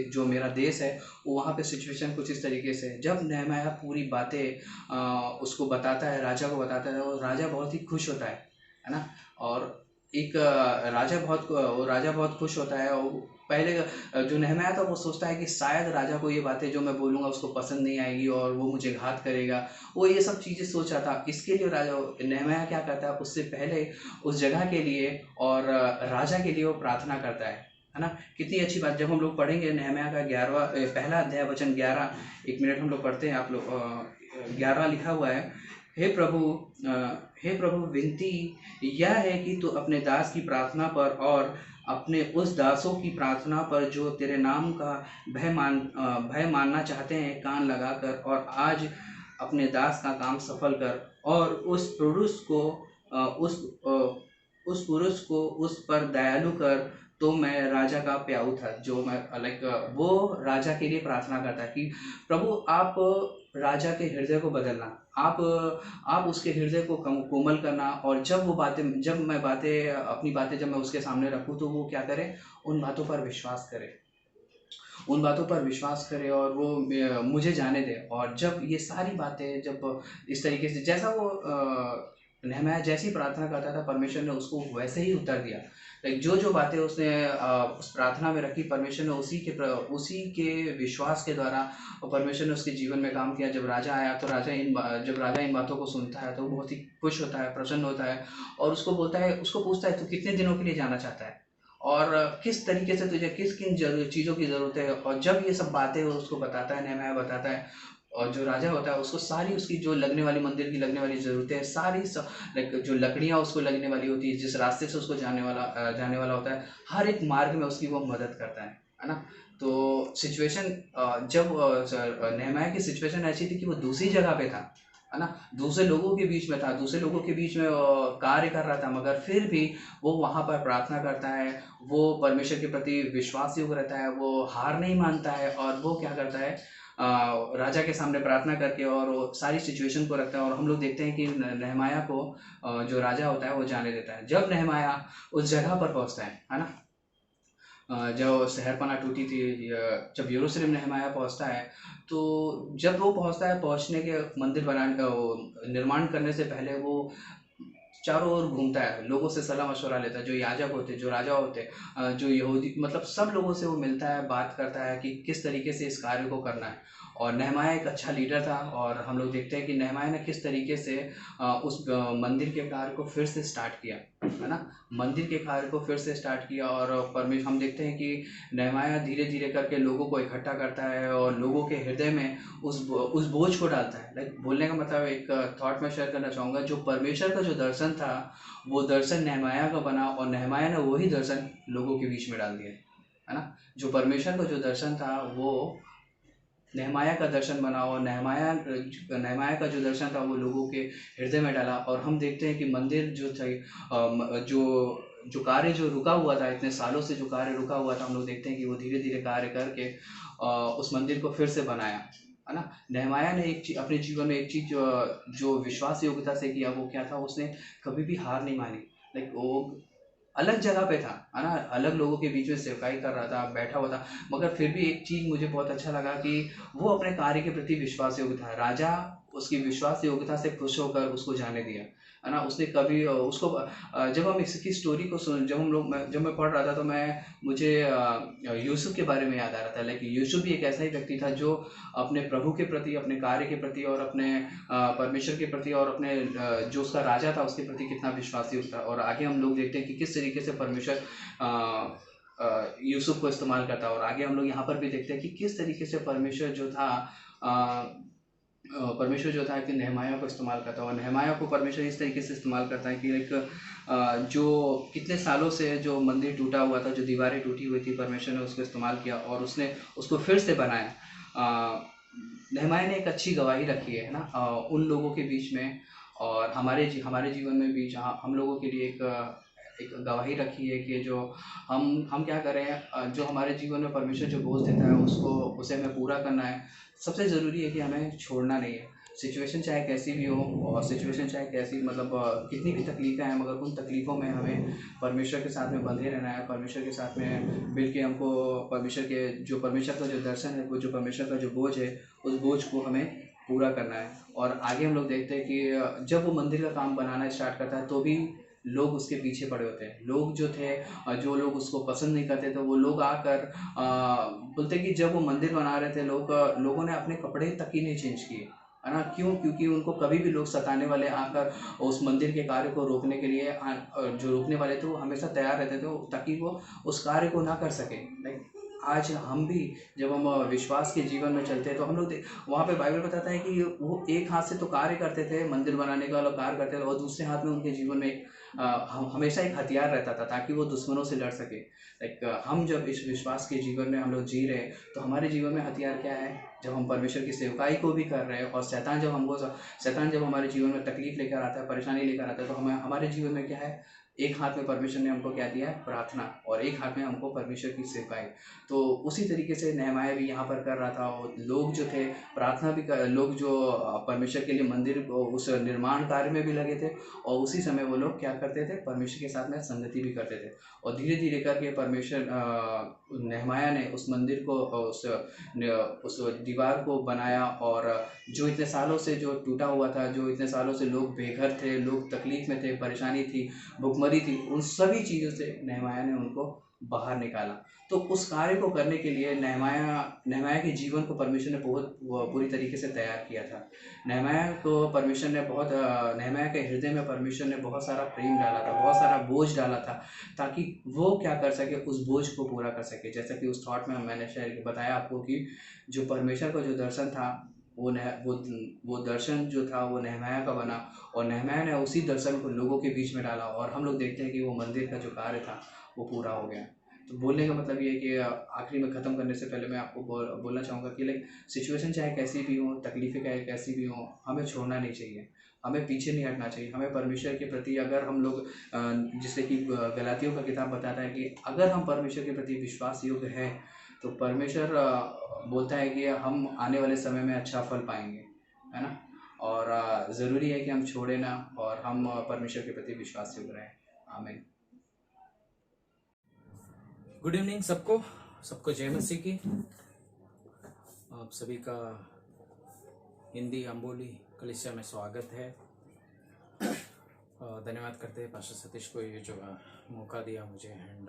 जो मेरा देश है वो वहाँ पे सिचुएशन कुछ इस तरीके से। जब नेहम्याह पूरी बातें उसको बताता है, राजा को बताता है, और राजा बहुत ही खुश होता है ना। और एक राजा बहुत खुश होता है। और पहले जो नेहम्याह था वो सोचता है कि शायद राजा को ये बातें जो मैं बोलूँगा उसको पसंद नहीं आएगी और वो मुझे घात करेगा, वो ये सब चीज़ें सोच रहा था। इसके लिए नेहम्याह क्या करता है, उससे पहले उस जगह के लिए और राजा के लिए वो प्रार्थना करता है ना। कितनी अच्छी बात। जब हम लोग पढ़ेंगे नेहम्याह का 11वां पहला अध्याय वचन 11, 1 मिनट हम लोग पढ़ते हैं, आप लोग 11 लिखा हुआ है। हे प्रभु हे प्रभु, विनती यह है कि तू अपने दास की प्रार्थना पर और अपने उस दासों की प्रार्थना पर जो तेरे नाम का भय मानना चाहते हैं कान लगाकर, और आज अपने दास का काम सफल कर, और उस पुरुष को उस पर दयालु कर। तो मैं राजा का प्याऊ था, जो मैं लाइक वो राजा के लिए प्रार्थना करता है कि प्रभु आप राजा के हृदय को बदलना, आप उसके हृदय को कोमल करना, और जब मैं अपनी बातें जब मैं उसके सामने रखूं तो वो क्या करे, उन बातों पर विश्वास करे, उन बातों पर विश्वास करे, और वो मुझे जाने दे। और जब ये सारी बातें जब इस तरीके से, जैसा वो नहम्याह जैसी प्रार्थना करता था, परमेश्वर ने उसको वैसे ही उत्तर दिया। लाइक जो बातें उसने उस प्रार्थना में रखी, परमेश्वर ने उसी के विश्वास के द्वारा परमेश्वर ने उसके जीवन में काम किया। जब राजा आया तो जब राजा इन बातों को सुनता है तो वो बहुत ही खुश होता है, प्रसन्न होता है, और उसको पूछता है तू कितने दिनों के लिए जाना चाहता है, और किस तरीके से तुझे किन चीज़ों की ज़रूरत है। और जब ये सब बातें उसको बताता है, नहम्याह बताता है, और जो राजा होता है उसको सारी उसकी जो लगने वाली मंदिर की लगने वाली ज़रूरतें हैं, सारी लाइक जो लकड़ियाँ उसको लगने वाली होती है, जिस रास्ते से उसको जाने वाला होता है, हर एक मार्ग में उसकी वो मदद करता है ना। तो सिचुएशन जब नहम्याह की सिचुएशन ऐसी थी कि वो दूसरी जगह पे था, है ना, दूसरे लोगों के बीच में था, दूसरे लोगों के बीच में कार्य कर रहा था, मगर फिर भी वो वहाँ पर प्रार्थना करता है, वो परमेश्वर के प्रति विश्वास योग्य रहता है, वो हार नहीं मानता है, और वो क्या करता है, राजा के सामने प्रार्थना करके और वो सारी सिचुएशन को रखता है। और हम लोग देखते हैं कि नहम्याह को जो राजा होता है वो जाने देता है। जब नहम्याह उस जगह पर पहुँचता है ना, जो शहरपनाह टूटी थी, जब यरूशलेम नहम्याह पहुंचता है, तो जब वो पहुंचता है, पहुंचने के मंदिर निर्माण करने से पहले वो चारों ओर घूमता है, लोगों से सलाह मशवरा लेता है, जो याजक होते, जो राजा होते, जो यहूदी, मतलब सब लोगों से वो मिलता है, बात करता है कि किस तरीके से इस कार्य को करना है। और नहम्याह एक अच्छा लीडर था, और हम लोग देखते हैं कि नहम्याह ने किस तरीके से उस मंदिर के कार्य को फिर से स्टार्ट किया, है ना, मंदिर के कार्य को फिर से स्टार्ट किया। और हम देखते हैं कि नहम्याह धीरे धीरे करके लोगों को इकट्ठा करता है, और लोगों के हृदय में उस बोझ को डालता है। लाइक बोलने का मतलब एक थॉट मैं शेयर करना चाहूँगा, जो परमेश्वर का जो दर्शन था, वो दर्शन नहम्याह का बना, और नहम्याह ने वही दर्शन लोगों के बीच में डाल दिया, है ना। जो परमेश्वर का जो दर्शन था वो नहम्याह का दर्शन बना, और नहम्याह का जो दर्शन था वो लोगों के हृदय में डाला। और हम देखते हैं कि मंदिर जो थे, जो कार्य जो रुका हुआ था, इतने सालों से जो कार्य रुका हुआ था, हम लोग देखते हैं कि वो धीरे धीरे कार्य करके उस मंदिर को फिर से बनाया, है ना। नहम्याह ने अपने जीवन में एक चीज़ जो विश्वास योग्यता से किया, वो क्या था, उसने कभी भी हार नहीं मानी। लाइक वो अलग जगह पे था, है ना, अलग लोगों के बीच में सेवकाई कर रहा था, बैठा हुआ था, मगर फिर भी एक चीज़ मुझे बहुत अच्छा लगा कि वो अपने कार्य के प्रति विश्वास योग्य था। राजा उसकी विश्वास योग्यता से खुश होकर उसको जाने दिया, है ना। उसने कभी उसको जब हम इसकी स्टोरी को जब मैं पढ़ रहा था, तो मुझे यूसुफ के बारे में याद आ रहा था। लेकिन यूसुफ भी एक ऐसा ही व्यक्ति था जो अपने प्रभु के प्रति, अपने कार्य के प्रति, और अपने परमेश्वर के प्रति, और अपने जो उसका राजा था उसके प्रति कितना विश्वासी होता था। और आगे हम लोग देखते हैं कि किस तरीके से परमेश्वर यूसुफ को इस्तेमाल करता है। और आगे हम लोग यहाँ पर भी देखते हैं कि किस तरीके से परमेश्वर जो था कि नहम्याह को इस्तेमाल करता है। और नहम्याह को परमेश्वर इस तरीके से इस्तेमाल करता है कि एक जो कितने सालों से जो मंदिर टूटा हुआ था, जो दीवारें टूटी हुई थी, परमेश्वर ने उसको इस्तेमाल किया और उसने उसको फिर से बनाया। नहम्याह ने एक अच्छी गवाही रखी है ना, उन लोगों के बीच में, और हमारे जीवन में भी, जहाँ हम लोगों के लिए एक गवाही रखी है कि जो हम क्या करें, जो हमारे जीवन में परमेश्वर जो बोझ देता है उसे हमें पूरा करना है। सबसे ज़रूरी है कि हमें छोड़ना नहीं है। सिचुएशन चाहे कैसी भी हो, और सिचुएशन चाहे कैसी, मतलब कितनी भी तकलीफ़ें हैं, मगर उन तकलीफ़ों में हमें परमेश्वर के साथ में बंधे रहना है। परमेश्वर के साथ में मिल के हमको परमेश्वर का जो दर्शन है, वो जो परमेश्वर का जो बोझ है, उस बोझ को हमें पूरा करना है। और आगे हम लोग देखते हैं कि जब वो मंदिर का काम बनाना स्टार्ट करता है, तो भी लोग उसके पीछे पड़े होते हैं। लोग जो थे, जो लोग उसको पसंद नहीं करते थे, वो लोग आकर बोलते कि जब वो मंदिर बना रहे थे, लोगों ने अपने कपड़े तक ही नहीं चेंज किए, है ना। क्यों? क्योंकि उनको कभी भी लोग सताने वाले आकर उस मंदिर के कार्य को रोकने के लिए, जो रोकने वाले थे वो हमेशा तैयार रहते थे, ताकि वो उस कार्य को ना कर सके। लाइक आज हम भी जब हम विश्वास के जीवन में चलते हैं तो हम लोग वहाँ पे बाइबल बताता है कि वो एक हाथ से तो कार्य करते थे, मंदिर बनाने का वाला कार्य करते थे, और दूसरे हाथ में उनके जीवन में हमेशा एक हथियार रहता था ताकि वो दुश्मनों से लड़ सके। लाइक हम जब इस विश्वास के जीवन में हम लोग जी रहे हैं तो हमारे जीवन में हथियार क्या है? जब हम परमेश्वर की सेवकाई को भी कर रहे हैं और शैतान जब हमारे जीवन में तकलीफ लेकर आता है, परेशानी लेकर आता है, तो हमारे जीवन में क्या है? एक हाथ में परमेश्वर ने हमको क्या दिया है? प्रार्थना, और एक हाथ में हमको परमेश्वर की सेवकाई। तो उसी तरीके से नहमाया भी यहाँ पर कर रहा था, और लोग जो थे प्रार्थना भी कर, लोग जो परमेश्वर के लिए मंदिर उस निर्माण कार्य में भी लगे थे, और उसी समय वो लोग क्या करते थे? परमेश्वर के साथ में संगति भी करते थे। और धीरे धीरे करके परमेश्वर नहमाया ने उस मंदिर को, उस दीवार को बनाया, और जो इतने सालों से जो टूटा हुआ था, जो इतने सालों से लोग बेघर थे, लोग तकलीफ में थे, परेशानी थी, भुखमरी थी, उन सभी चीज़ों से नहमाया ने उनको बाहर निकाला। तो उस कार्य को करने के लिए नहमाया के जीवन को परमेश्वर ने बहुत पूरी तरीके से तैयार किया था। नहमाया के हृदय में परमेश्वर ने बहुत सारा प्रेम डाला था, बहुत सारा बोझ डाला था, ताकि वो क्या कर सके? उस बोझ को पूरा कर सके। जैसा कि उस थॉट में मैंने शेयर बताया आपको कि जो परमेश्वर का जो दर्शन था, वो दर्शन जो था वो नहमाया का बना, और नहमाया ने उसी दर्शन को लोगों के बीच में डाला, और हम लोग देखते हैं कि वो मंदिर का जो कार्य था वो पूरा हो गया। तो बोलने का मतलब ये है कि आखिरी में ख़त्म करने से पहले मैं आपको बोलना चाहूँगा कि लाइक सिचुएशन चाहे कैसी भी हो, तकलीफ़ें चाहे कैसी भी हो, हमें छोड़ना नहीं चाहिए, हमें पीछे नहीं हटना चाहिए। हमें परमेश्वर के प्रति अगर हम लोग जैसे कि गलातियों का किताब बताता है कि अगर हम परमेश्वर के प्रति विश्वास योग्य हैं तो परमेश्वर बोलता है कि हम आने वाले समय में अच्छा फल पाएंगे, है ना। और ज़रूरी है कि हम छोड़े ना, और हम परमेश्वर के प्रति विश्वास योग्य रहें। आमीन। गुड इवनिंग सबको जय मसीह की। आप सभी का हिंदी अम्बोली कलीसिया में स्वागत है। धन्यवाद करते हैं पास्टर सतीश को ये जो मौका दिया मुझे, एंड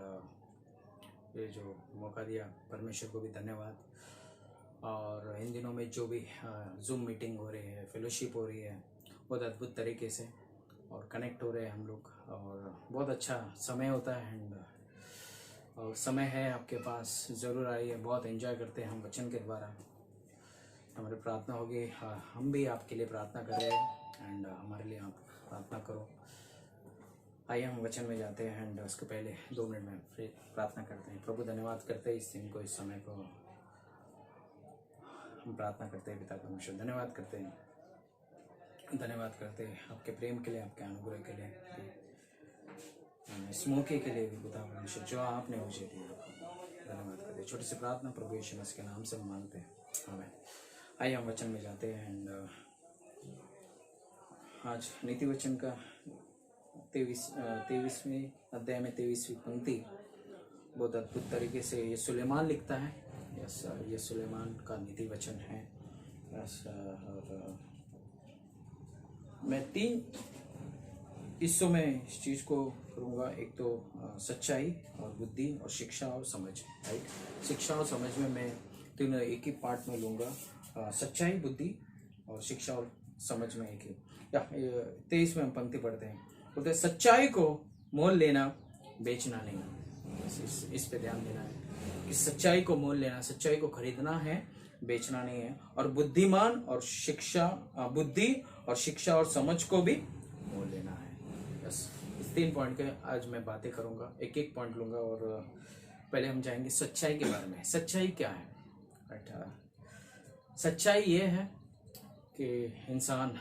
ये जो मौका दिया परमेश्वर को भी धन्यवाद। और इन दिनों में जो भी जूम मीटिंग हो रही है, फेलोशिप हो रही है, बहुत अद्भुत तरीके से और कनेक्ट हो रहे हैं हम लोग, और बहुत अच्छा समय होता है। एंड और समय है आपके पास, ज़रूर आइए, बहुत एंजॉय करते हैं हम वचन के द्वारा। हमारी प्रार्थना होगी, हम भी आपके लिए प्रार्थना कर रहे हैं, एंड हमारे लिए आप प्रार्थना करो। आइए हम वचन में जाते हैं, एंड उसके पहले 2 मिनट में फिर प्रार्थना करते हैं। प्रभु धन्यवाद करते हैं इस दिन को, इस समय को हम प्रार्थना करते हैं। पिता परमेश्वर धन्यवाद करते हैं आपके प्रेम के लिए, आपके अनुग्रह के लिए, इस मौके के लिए भी पिता परमेश्वर जो आपने मुझे दिया, धन्यवाद करते हैं। छोटी सी प्रार्थना प्रभु यीशु मसीह के नाम से मांगते हैं, आमीन। आइए हम वचन में जाते हैं, एंड आज नीति वचन का 23वें अध्याय में 23वीं पंक्ति बहुत अद्भुत तरीके से ये सुलेमान लिखता है। यस, ये सुलेमान का नीति वचन है। यस, और मैं 3 हिस्सों में इस चीज़ को करूँगा। एक तो सच्चाई और बुद्धि और शिक्षा और समझ, राइट। शिक्षा और समझ में मैं तीनों एक ही पार्ट में लूँगा, सच्चाई, बुद्धि और शिक्षा और समझ में एक ही। 23 में हम पंक्ति पढ़ते हैं, बोलते हैं सच्चाई को मोल लेना, बेचना नहीं। इस पे ध्यान देना है कि सच्चाई को मोल लेना, सच्चाई को खरीदना है, बेचना नहीं है। और बुद्धिमान और शिक्षा, बुद्धि और शिक्षा और समझ को भी मोल लेना है। यस, इस 3 पॉइंट के आज मैं बातें करूंगा, एक पॉइंट लूंगा। और पहले हम जाएंगे सच्चाई के बारे में। सच्चाई क्या है? सच्चाई ये है कि इंसान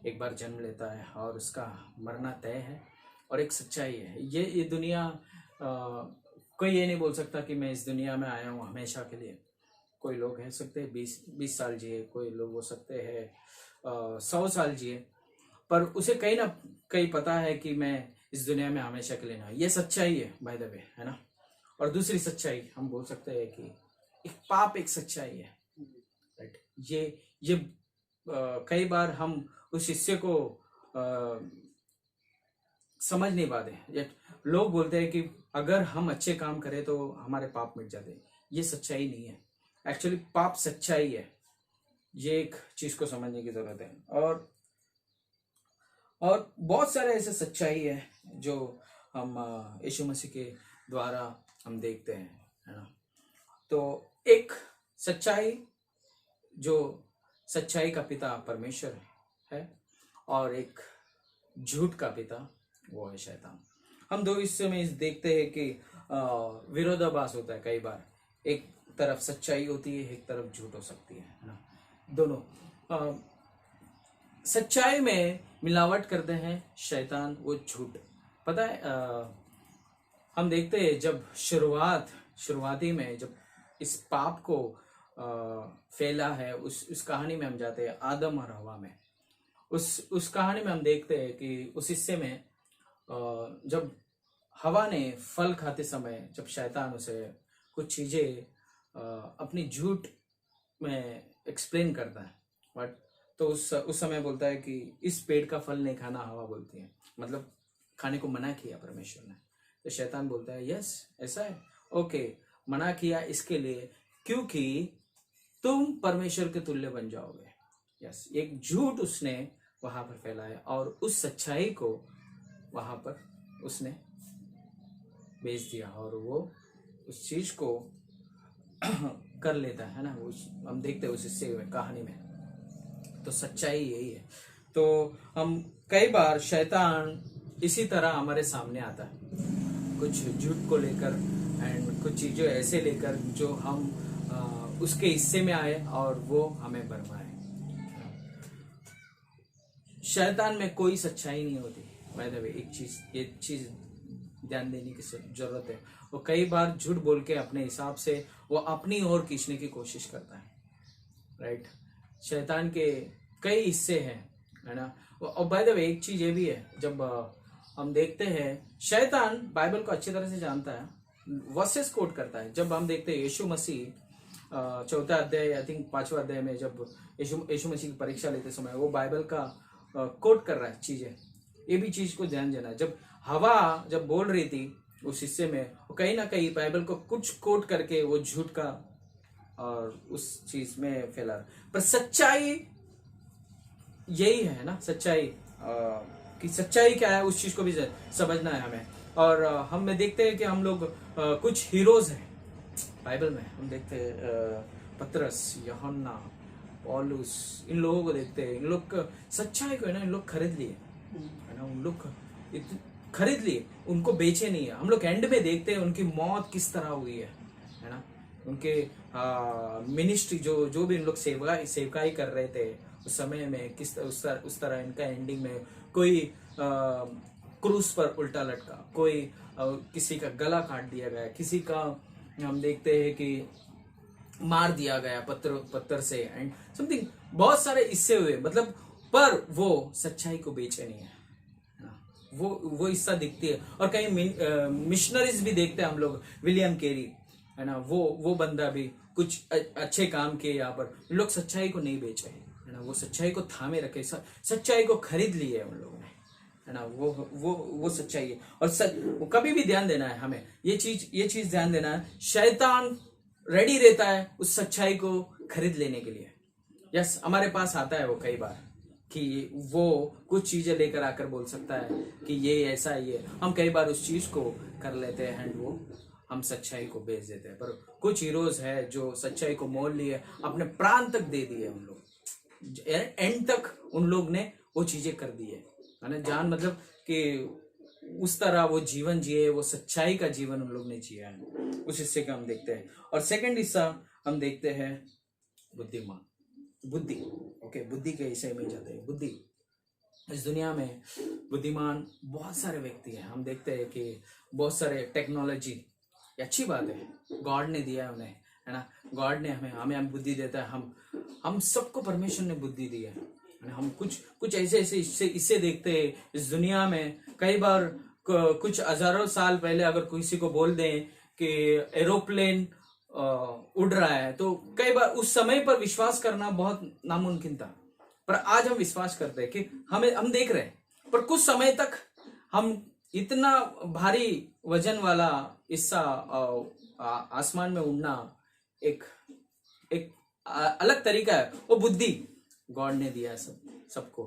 एक बार जन्म लेता है और उसका मरना तय है, और एक सच्चाई है। ये दुनिया, कोई ये नहीं बोल सकता कि मैं इस दुनिया में आया हूँ हमेशा के लिए। कोई लोग हैं सकते हैं 20 साल जिए, कोई लोग हो सकते हैं 100 साल जिए, पर उसे कहीं ना कहीं पता है कि मैं इस दुनिया में हमेशा के लिए ना। ये सच्चाई है बाय द वे, है ना। और दूसरी सच्चाई हम बोल सकते हैं कि एक पाप एक सच्चाई है, राइट। ये कई बार हम उस हिस्से को समझ नहीं पाते। लोग बोलते हैं कि अगर हम अच्छे काम करें तो हमारे पाप मिट जाते हैं। ये सच्चाई नहीं है, एक्चुअली पाप सच्चाई है। ये एक चीज को समझने की जरूरत है। और बहुत सारे ऐसे सच्चाई है जो हम यीशु मसीह के द्वारा हम देखते हैं, है ना। तो एक सच्चाई, जो सच्चाई का पिता परमेश्वर है, और एक झूठ का पिता वो है शैतान। हम दो हिस्से में देखते हैं कि विरोधाभास होता है कई बार। एक तरफ सच्चाई होती है, एक तरफ झूठ हो सकती है ना। दोनों सच्चाई में मिलावट करते हैं शैतान, वो झूठ। पता है हम देखते हैं जब शुरुआती में जब इस पाप को फैला है, उस कहानी में हम जाते हैं आदम और हवा में। उस कहानी में हम देखते हैं कि उस हिस्से में जब हवा ने फल खाते समय जब शैतान उसे कुछ चीजें अपनी झूठ में एक्सप्लेन करता है, बट तो उस समय बोलता है कि इस पेड़ का फल नहीं खाना, हवा बोलती है, मतलब खाने को मना किया परमेश्वर ने। तो शैतान बोलता है यस ऐसा है, ओके, मना किया इसके लिए क्योंकि तुम परमेश्वर के तुल्य बन जाओगे। यस, एक झूठ उसने वहां पर फैलाया और उस सच्चाई को वहां पर उसने बेच दिया, और वो उस चीज को कर लेता है ना। हम देखते हैं उस हिस्से में कहानी में। तो सच्चाई यही है। तो हम कई बार शैतान इसी तरह हमारे सामने आता है, कुछ झूठ को लेकर एंड कुछ चीजें ऐसे लेकर जो हम उसके हिस्से में आए और वो हमें भरमाए। शैतान में कोई सच्चाई नहीं होती। बाय द वे एक चीज ध्यान देने की जरूरत है। वो कई बार झूठ बोल के अपने हिसाब से वो अपनी ओर खींचने की कोशिश करता है, राइट। शैतान के कई हिस्से हैं, है ना। और बाय द वे एक चीज ये भी है, जब हम देखते हैं शैतान बाइबल को अच्छी तरह से जानता है, वर्सेस कोट करता है। जब हम देखते हैं यीशु मसीह 4 अध्याय, आई थिंक 5वां अध्याय में जब यीशु मसीह की परीक्षा लेते समय वो बाइबल का कोट कर रहा है चीजें। ये भी चीज को ध्यान देना है। जब हवा जब बोल रही थी उस हिस्से में, वो कहीं ना कहीं बाइबल को कुछ कोट करके वो झूठ का और उस चीज में फैला। पर सच्चाई यही है ना, सच्चाई कि सच्चाई क्या है उस चीज को भी समझना है हमें। और हम देखते हैं कि हम लोग कुछ हीरोज हैं बाइबल में। हम देखते हैं पतरस, यूहन्ना, पौलुस, इन लोगों को देखते हैं। इन लोग सच्चाई को है ना, इन लोग खरीद लिए, है ना। उन लोग खरीद लिए, उनको बेचे नहीं है। हम लोग एंड में देखते हैं उनकी मौत किस तरह हुई है ना। उनके मिनिस्ट्री जो भी इन लोग सेवकाई कर रहे थे उस समय में किस उस तरह इनका एंडिंग में कोई क्रूस पर उल्टा लटका, कोई किसी का गला काट दिया गया, किसी का हम देखते हैं कि मार दिया गया पत्थर से एंड समथिंग। बहुत सारे इससे हुए, मतलब पर वो सच्चाई को बेचे नहीं है ना। वो हिस्सा दिखती है। और कहीं मिशनरीज भी देखते हैं हम लोग, विलियम कैरी, है ना। वो बंदा भी कुछ अच्छे काम किए यहाँ पर। लोग सच्चाई को नहीं बेचे, है ना। वो सच्चाई को थामे रखे, सच्चाई को खरीद लिए उन लोगों ने, है ना। वो सच्चाई है। और कभी भी ध्यान देना है हमें, ये चीज ध्यान देना है, शैतान रेडी रहता है उस सच्चाई को खरीद लेने के लिए। यस, हमारे पास आता है वो कई बार कि वो कुछ चीजें लेकर आकर बोल सकता है कि ये ऐसा है, ये हम कई बार उस चीज को कर लेते हैं एंड वो हम सच्चाई को बेच देते हैं। पर कुछ हीरोज है जो सच्चाई को मोल लिए, अपने प्राण तक दे दिए। उन लोग एंड तक उन लोग ने वो चीजें कर दी है ना। जान मतलब कि उस तरह वो जीवन जिए, वो सच्चाई का जीवन उन लोग ने जिया है। उस हिस्से का हम देखते हैं। और सेकंड हिस्सा हम देखते हैं बुद्धिमान, बुद्धि। ओके, बुद्धि के हिस्से में जाते हैं। बुद्धि, इस दुनिया में बुद्धिमान बहुत सारे व्यक्ति हैं। हम देखते हैं कि बहुत सारे टेक्नोलॉजी, अच्छी बात है, गॉड ने दिया है उन्हें, है ना। गॉड ने हमें बुद्धि देता है। हम सबको परमेश्वर ने बुद्धि दी है। हम कुछ ऐसे इससे देखते हैं इस दुनिया में। कई बार कुछ हजारों साल पहले अगर किसी को बोल दें कि एरोप्लेन उड़ रहा है, तो कई बार उस समय पर विश्वास करना बहुत नामुमकिन था। पर आज हम विश्वास करते हैं कि हम देख रहे हैं। पर कुछ समय तक हम इतना भारी वजन वाला हिस्सा आसमान में उड़ना एक अलग तरीका है। वो बुद्धि गॉड ने दिया सबको,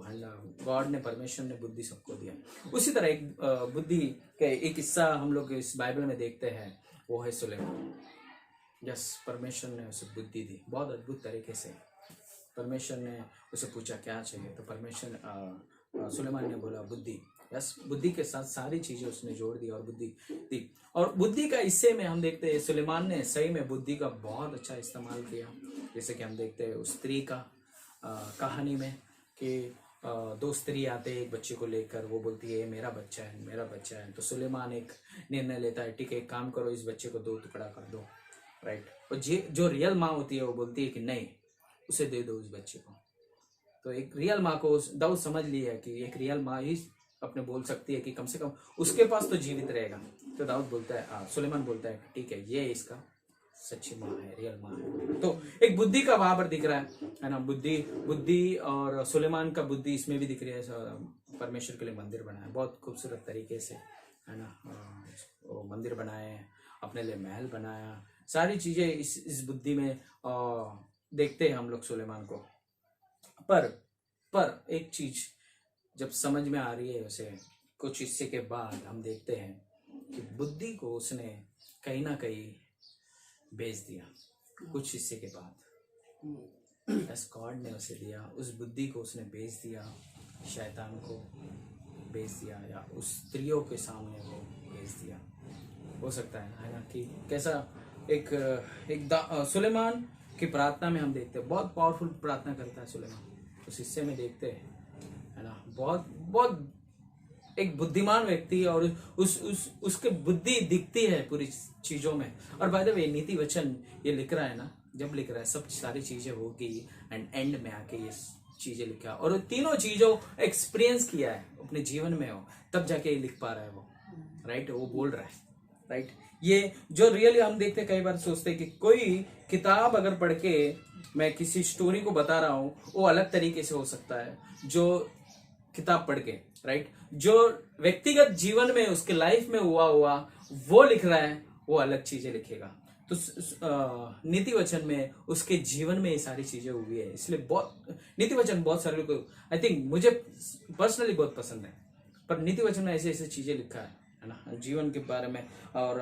गॉड ने, परमेश्वर ने बुद्धि सबको दिया। उसी तरह एक बुद्धि का एक हिस्सा हम लोग इस बाइबल में देखते हैं, वो है सुलेमान। यस, परमेश्वर ने उसे बुद्धि दी बहुत अद्भुत तरीके से। परमेश्वर ने उसे पूछा क्या चाहिए, तो परमेश्वर सुलेमान ने बोला बुद्धि। यस, बुद्धि के साथ सारी चीजें उसने जोड़ दी और बुद्धि दी। और बुद्धि का हिस्से में हम देखते हैं सुलेमान ने सही में बुद्धि का बहुत अच्छा इस्तेमाल किया। जैसे कि हम देखते हैं उस स्त्री का कहानी में कि दो स्त्री आते हैं एक बच्चे को लेकर, वो बोलती है मेरा बच्चा है, मेरा बच्चा है। तो सुलेमान एक निर्णय लेता है, ठीक है एक काम करो, इस बच्चे को 2 टुकड़ा कर दो, राइट। और जो रियल माँ होती है वो बोलती है कि नहीं, उसे दे दो उस बच्चे को। तो एक रियल माँ को दाऊद समझ लिया कि एक रियल माँ ही अपने बोल सकती है कि कम से कम उसके पास तो जीवित रहेगा। तो दाऊद बोलता है, सुलेमान बोलता है ठीक है, ये इसका सच्ची माँ है, रियल माँ है। तो एक बुद्धि का वहां पर दिख रहा है ना, बुद्धि और सुलेमान का बुद्धि इसमें भी दिख रही है। परमेश्वर के लिए मंदिर बनाया बहुत खूबसूरत तरीके से, है ना। वो मंदिर बनाए, अपने लिए महल बनाया, सारी चीजें इस बुद्धि में देखते हैं हम लोग सुलेमान को। पर एक चीज जब समझ में आ रही है उसे, कुछ हिस्से के बाद हम देखते हैं कि बुद्धि को उसने कहीं ना कहीं बेच दिया। कुछ हिस्से के बाद गॉड ने उसे दिया, उस बुद्धि को उसने बेच दिया, शैतान को बेच दिया, या उस स्त्रियों के सामने वो बेच दिया। हो सकता है ना कि कैसा एक सुलेमान की प्रार्थना में हम देखते हैं, बहुत पावरफुल प्रार्थना करता है सुलेमान। उस हिस्से में देखते हैं, है ना, बहुत एक बुद्धिमान व्यक्ति, और उसके बुद्धि दिखती है पूरी चीजों में। और बाय द वे नीति वचन ये लिख रहा है ना, जब लिख रहा है सब सारी चीजें होगी एंड एंड में आके ये चीजें लिखा, और तीनों चीजों एक्सपीरियंस किया है अपने जीवन में हो, तब जाके ये लिख पा रहा है वो, राइट। वो बोल रहा है, राइट। ये जो रियली हम देखते कई बार सोचते हैं कि कोई किताब अगर पढ़ के मैं किसी स्टोरी को बता रहा हूँ वो अलग तरीके से हो सकता है जो किताब पढ़ के, राइट। जो व्यक्तिगत जीवन में उसके लाइफ में हुआ वो लिख रहा है, वो अलग चीजें लिखेगा। तो नीति वचन में उसके जीवन में ये सारी चीजें हुई है, इसलिए बहुत नीति वचन बहुत सारे लोग, आई थिंक मुझे पर्सनली बहुत पसंद है। पर नीति वचन में ऐसे ऐसे चीजें लिखा है ना, जीवन के बारे में। और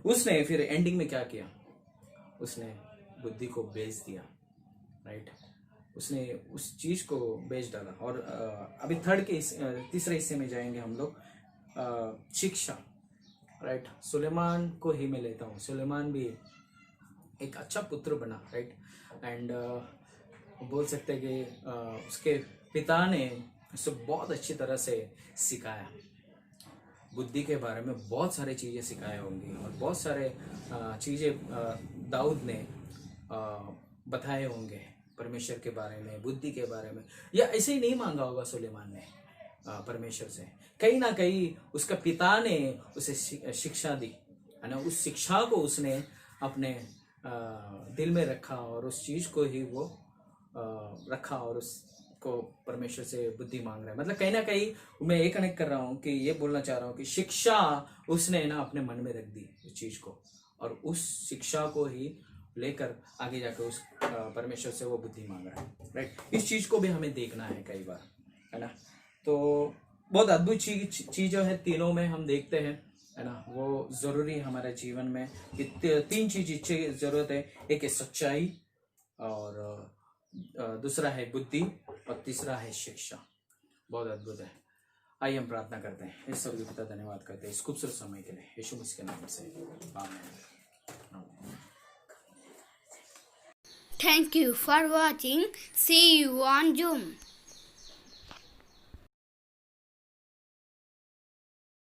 उसने फिर एंडिंग में क्या किया, उसने बुद्धि को बेच दिया, राइट। उसने उस चीज को बेच डाला। और अभी तीसरे हिस्से में जाएंगे हम लोग, शिक्षा, राइट। सुलेमान को ही मैं लेता हूँ, सुलेमान भी एक अच्छा पुत्र बना, राइट। एंड बोल सकते हैं कि उसके पिता ने उसे बहुत अच्छी तरह से सिखाया, बुद्धि के बारे में बहुत सारी चीज़ें सिखाए होंगी, और बहुत सारे चीज़ें दाऊद ने बताए होंगे परमेश्वर के बारे में, बुद्धि के बारे में। या ऐसे ही नहीं मांगा होगा सुलेमान ने परमेश्वर से, कहीं ना कहीं उसका पिता ने उसे शिक्षा दी, है ना। उस शिक्षा को उसने अपने दिल में रखा, और उस चीज़ को ही वो रखा, और उसको परमेश्वर से बुद्धि मांग रहा है। मतलब कहीं ना कहीं मैं ये कनेक्ट कर रहा हूँ कि ये बोलना चाह रहा हूँ कि शिक्षा उसने ना अपने मन में रख दी उस चीज़ को, और उस शिक्षा को ही लेकर आगे जाकर उस परमेश्वर से वो बुद्धि मांग रहा है, राइट। इस चीज़ को भी हमें देखना है कई बार, है ना। तो बहुत अद्भुत चीज़ जो है तीनों में हम देखते हैं, है ना। वो ज़रूरी हमारे जीवन में कि 3 चीज़ की ज़रूरत है। एक है सच्चाई, और दूसरा है बुद्धि, और तीसरा है शिक्षा। बहुत अद्भुत है। आइए हम प्रार्थना करते हैं। इस सब पिता धन्यवाद करते हैं इस खूबसूरत समय के लिए, यीशु मसीह के नाम से, आमीन। Thank you for watching. See you on Zoom.